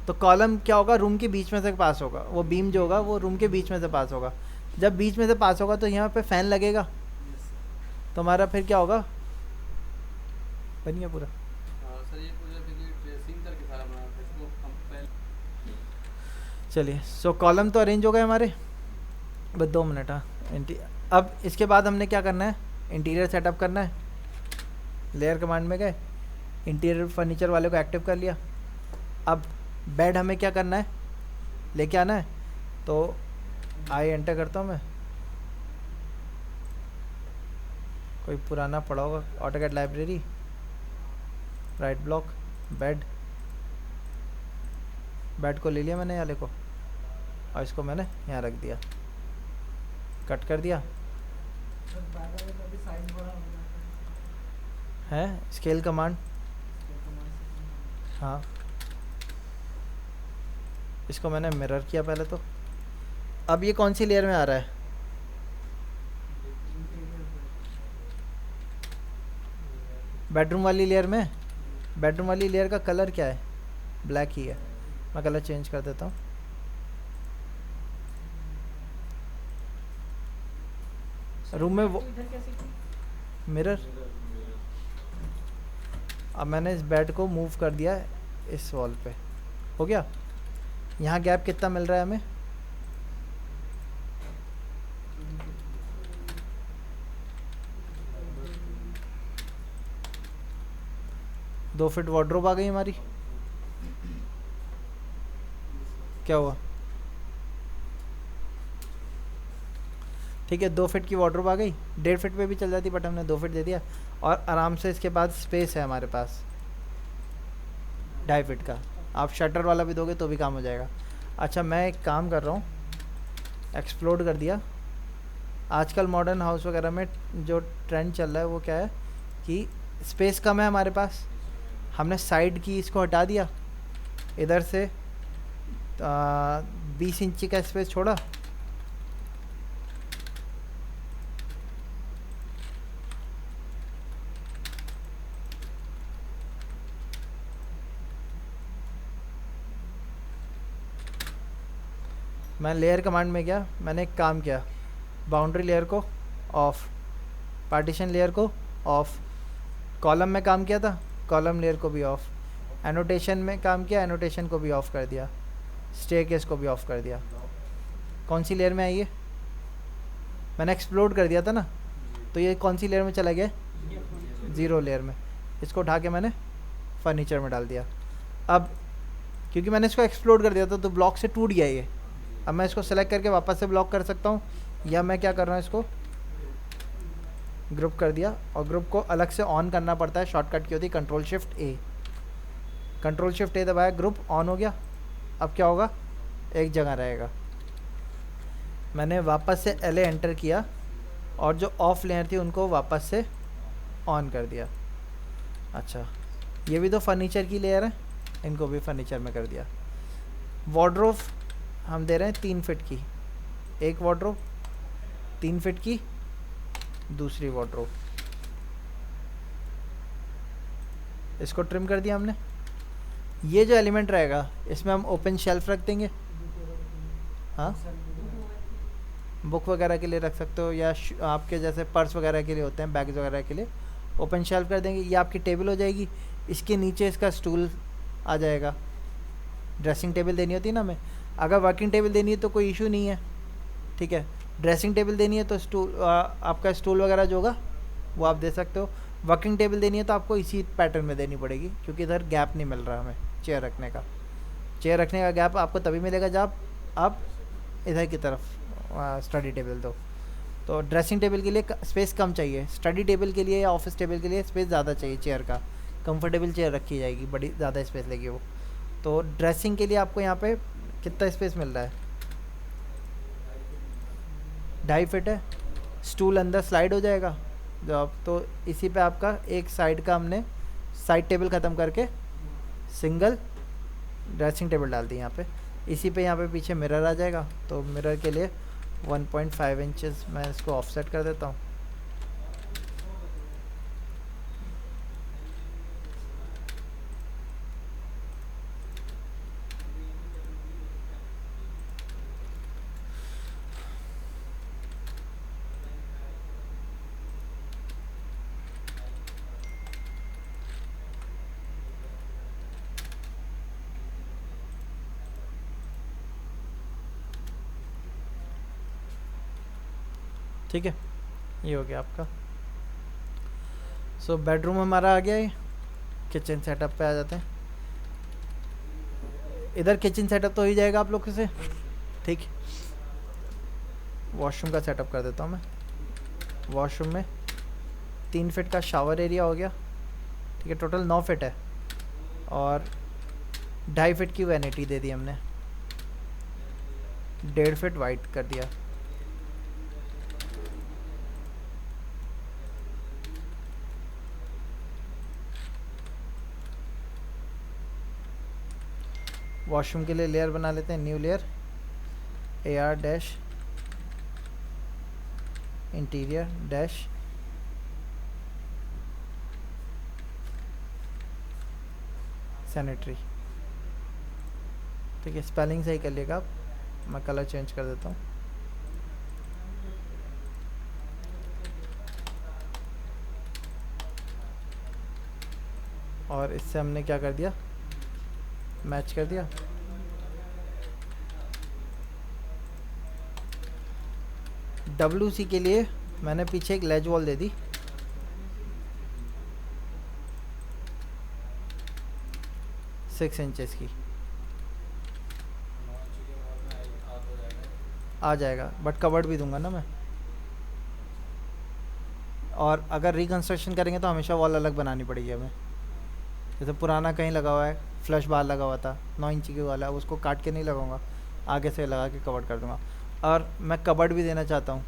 तो कॉलम क्या होगा, रूम के बीच में से पास होगा, वो बीम जो होगा वो रूम के बीच में से पास होगा। जब बीच में से पास होगा तो यहाँ पे फैन लगेगा, तो हमारा फिर क्या होगा, बनिए पूरा। सर ये पूरा ट्रेसिंग करके सारा बना है, इसको हम पहले चलिए, सो कॉलम तो अरेंज हो गए हमारे, बस 2 मिनट। हाँ अब इसके बाद हमने क्या करना है, इंटीरियर सेटअप करना है, लेयर कमांड में गए, इंटीरियर फर्नीचर वाले को एक्टिव कर लिया। अब बेड हमें क्या करना है, लेके आना है, तो आई एंटर करता हूँ मैं, कोई पुराना पड़ा होगा, AutoCAD library, right block, bed, bed को ले लिया मैंने वाले को और इसको मैंने यहाँ रख दिया, कट कर दिया है, स्केल कमांड, हाँ इसको मैंने मिरर किया पहले तो। अब ये कौन सी लेयर में आ रहा है, बेडरूम वाली लेयर में। बेडरूम वाली लेयर का कलर क्या है, ब्लैक ही है, मैं कलर चेंज कर देता हूँ। रूम में वो मिरर, अब मैंने इस बेड को मूव कर दिया इस वॉल पे, हो गया। यहाँ गैप कितना मिल रहा है हमें, दो फीट वार्डरोब आ गई हमारी, क्या हुआ, ठीक है 2 फीट की वार्डरोब आ गई, 1.5 फीट पे भी चल जाती बट हमने 2 फीट दे दिया। और आराम से इसके बाद स्पेस है हमारे पास 2.5 फीट का, आप शटर वाला भी दोगे तो भी काम हो जाएगा। अच्छा मैं एक काम कर रहा हूँ, एक्सप्लोड कर दिया। आजकल मॉडर्न हाउस वगैरह में जो ट्रेंड चल रहा है वो क्या है कि स्पेस कम है हमारे पास, हमने साइड की इसको हटा दिया, इधर से 20 इंची का स्पेस छोड़ा, मैं लेयर कमांड में गया, मैंने एक काम किया, बाउंड्री लेयर को ऑफ, पार्टीशन लेयर को ऑफ, कॉलम में काम किया था, कॉलम लेयर को भी ऑफ, एनोटेशन में काम किया, एनोटेशन को भी ऑफ कर दिया, स्टेयरकेस को भी ऑफ कर दिया। कौन सी लेयर में आई है, मैंने एक्सप्लोड कर दिया था ना, तो ये कौन सी लेयर में चला गया, 0 लेयर में। इसको उठा के मैंने फर्नीचर में डाल दिया। अब क्योंकि मैंने इसको एक्सप्लोड कर दिया था तो ब्लॉक से टूट गया ये, अब मैं इसको सेलेक्ट करके वापस से ब्लॉक कर सकता हूँ, या मैं क्या कर रहा हूँ इसको ग्रुप कर दिया, और ग्रुप को अलग से ऑन करना पड़ता है, शॉर्टकट की होती है कंट्रोल शिफ्ट ए, कंट्रोल शिफ्ट ए दबाया, ग्रुप ऑन हो गया। अब क्या होगा, एक जगह रहेगा। मैंने वापस से LA एंटर किया और जो ऑफ लेयर थी उनको वापस से ऑन कर दिया। अच्छा ये भी तो फर्नीचर की लेयर है, इनको भी फर्नीचर में कर दिया। वार्डरोब हम दे रहे हैं 3 फीट की, एक वार्डरोब 3 फीट की, दूसरी वार्डरोब, इसको ट्रिम कर दिया हमने। ये जो एलिमेंट रहेगा इसमें हम ओपन शेल्फ रख देंगे, हाँ बुक वगैरह के लिए रख सकते हो, या आपके जैसे पर्स वगैरह के लिए होते हैं, बैग्स वगैरह के लिए ओपन शेल्फ कर देंगे। ये आपकी टेबल हो जाएगी, इसके नीचे इसका स्टूल आ जाएगा। ड्रेसिंग टेबल देनी होती है ना हमें, अगर वर्किंग टेबल देनी है तो कोई इशू नहीं है, ठीक है। ड्रेसिंग टेबल देनी है तो स्टूल आपका स्टूल वगैरह जो होगा वो आप दे सकते हो। वर्किंग टेबल देनी है तो आपको इसी पैटर्न में देनी पड़ेगी, क्योंकि इधर गैप नहीं मिल रहा हमें चेयर रखने का। चेयर रखने का गैप आपको तभी मिलेगा जब आप इधर की तरफ स्टडी टेबल दो। तो ड्रेसिंग टेबल के लिए स्पेस कम चाहिए, स्टडी टेबल के लिए या ऑफिस टेबल के लिए स्पेस ज़्यादा चाहिए चेयर का, कंफर्टेबल चेयर रखी जाएगी, बड़ी ज़्यादा स्पेस लेगी वो। तो ड्रेसिंग के लिए आपको यहाँ पे कितना स्पेस मिल रहा है, 2.5 फीट है। स्टूल अंदर स्लाइड हो जाएगा जो आप, तो इसी पे आपका एक साइड का हमने साइड टेबल ख़त्म करके सिंगल ड्रेसिंग टेबल डाल दी यहाँ पे। इसी पे यहाँ पे पीछे मिरर आ जाएगा, तो मिरर के लिए 1.5 इंचेस मैं इसको ऑफसेट कर देता हूँ। ठीक है, ये हो गया आपका। सो बेडरूम हमारा आ गया है। किचन सेटअप पे आ जाते हैं। इधर किचन सेटअप तो हो ही जाएगा आप लोग से, ठीक। वॉशरूम का सेटअप कर देता हूँ मैं। वॉशरूम में 3 फीट का शावर एरिया हो गया, ठीक है। टोटल 9 फीट है और 2.5 फीट की वैनिटी दे दी हमने, 1.5 फीट वाइट कर दिया। वॉशरूम के लिए लेयर बना लेते हैं, new layer, AR dash interior dash sanitary, ठीक है। स्पेलिंग सही कर लिएगा आप, मैं कलर चेंज कर देता हूँ। और इससे हमने क्या कर दिया, मैच कर दिया। WC के लिए मैंने पीछे एक लेज वॉल दे दी, 6 इंचेस की, 9 इंच के वॉल में आ तो जाएगा। आ जाएगा, बट कवर्ड भी दूंगा ना मैं। और अगर रिकंस्ट्रक्शन करेंगे तो हमेशा वॉल अलग बनानी पड़ेगी हमें। जैसे पुराना कहीं लगा हुआ है, फ्लश बार लगा हुआ था, 9 इंच की वाला, उसको काट के नहीं लगाऊंगा, आगे से लगा के कवर कर दूंगा। और मैं कबर्ड भी देना चाहता हूँ,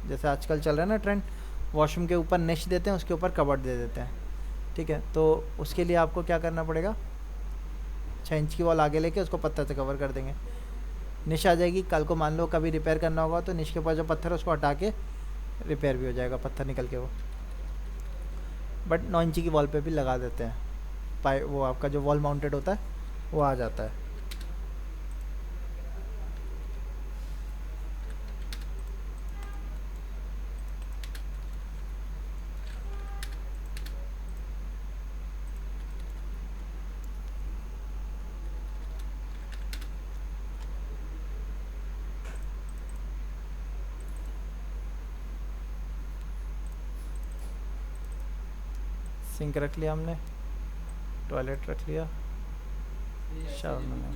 जैसे आजकल चल रहा है ना ट्रेंड, वॉशरूम के ऊपर निश देते हैं, उसके ऊपर कबर्ड दे देते हैं, ठीक है। तो उसके लिए आपको क्या करना पड़ेगा, 6 इंच की वॉल आगे लेके उसको पत्थर से कवर कर देंगे। निश आ जाएगी, कल को मान लो कभी रिपेयर करना होगा तो निश के ऊपर जो पत्थर है उसको हटा के रिपेयर भी हो जाएगा, पत्थर निकल के वो। बट 9 इंची की वॉल पे भी लगा देते हैं, पाई वो आपका जो वॉल माउंटेड होता है वो आ जाता है। सिंक रख लिया हमने, टॉयलेट रख लिया, शावर में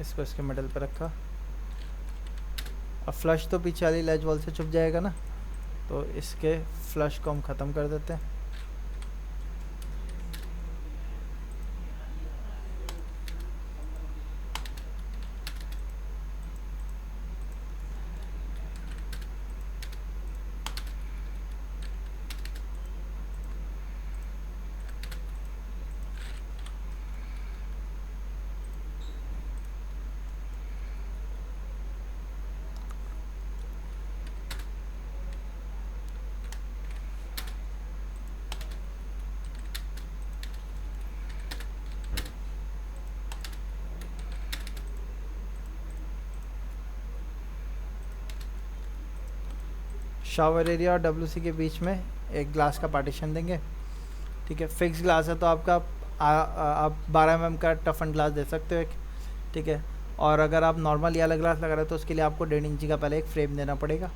इसको इसके मिडल पे रखा। अब फ्लश तो पीछे वाली लेज वॉल से छुप जाएगा ना, तो इसके फ्लश को हम ख़त्म कर देते हैं। शावर एरिया और WC के बीच में एक ग्लास का पार्टीशन देंगे, ठीक है। फिक्स ग्लास है तो आपका आप 12 mm का टफ एंड ग्लास दे सकते हो एक, ठीक है। और अगर आप नॉर्मल ये वाला ग्लास लगा रहे हो तो उसके लिए आपको 1.5 इंची का पहले एक फ्रेम देना पड़ेगा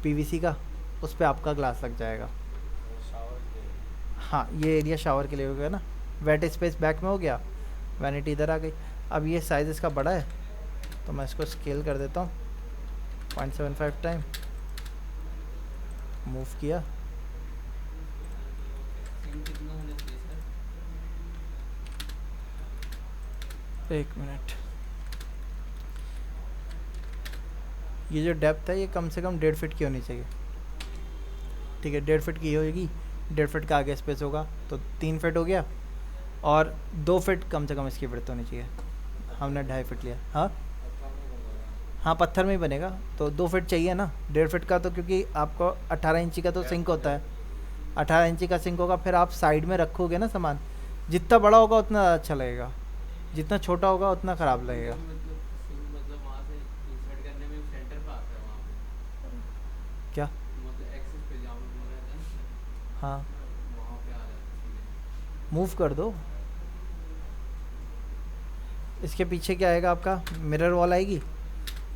PVC का, उस पर आपका ग्लास लग जाएगा। हाँ, ये एरिया शावर के लिए हो गया ना। वेट स्पेस बैक में हो गया, वैनिटी इधर आ गई। अब ये साइज़ इसका बड़ा है तो मैं इसको स्केल कर देता हूँ, 0.75 टाइम मूव किया। कितना होना चाहिए सर? 1 मिनट, ये जो डेप्थ है ये कम से कम 1.5 फीट की होनी चाहिए, ठीक है। 1.5 फीट की होगी, 1.5 फीट का आगे स्पेस होगा तो 3 फीट हो गया। और 2 फीट कम से कम इसकी विड्थ होनी चाहिए, हमने 2.5 फीट लिया। हाँ हाँ, पत्थर में ही बनेगा तो 2 फीट चाहिए ना, 1.5 फीट का तो, क्योंकि आपको 18 इंची का तो सिंक होता है, 18 इंची का सिंक होगा। फिर आप साइड में रखोगे ना सामान, जितना बड़ा होगा उतना अच्छा लगेगा, जितना छोटा होगा उतना ख़राब लगेगा। मतलब वहाँ से इंसर्ट करने में सेंटर पे आता है वहाँ पे, क्या? मतलब एक्सेस पे जहाँ पे रहता है ना, हाँ, वहाँ पे आ जाता है सीधे। मूव कर दो। इसके पीछे क्या आएगा आपका, मिरर वॉल आएगी।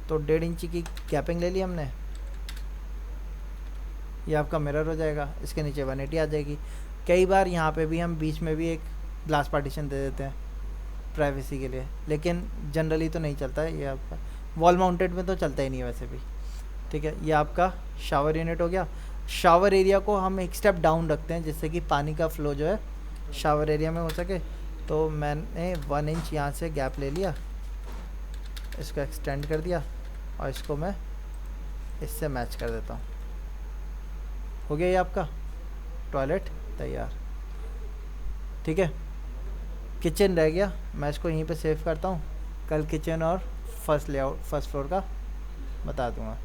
तो 1.5 इंची की गैपिंग ले ली हमने, ये आपका मिरर हो जाएगा। इसके नीचे 180 आ जाएगी। कई बार यहाँ पे भी हम बीच में भी एक ग्लास पार्टीशन दे देते हैं प्राइवेसी के लिए, लेकिन जनरली तो नहीं चलता है। ये आपका वॉल माउंटेड में तो चलता ही नहीं है वैसे भी। ठीक है, ये आपका शावर यूनिट हो गया। शावर एरिया को हम एक स्टेप डाउन रखते हैं जिससे कि पानी का फ्लो जो है शावर एरिया में हो सके। तो मैंने 1 इंच यहाँ से गैप ले लिया, इसको एक्सटेंड कर दिया और इसको मैं इससे मैच कर देता हूँ। हो गया ये आपका टॉयलेट तैयार। ठीक है, किचन रह गया, मैं इसको यहीं पे सेव करता हूँ। कल किचन और फर्स्ट लेआउट फर्स्ट फ्लोर का बता दूँगा।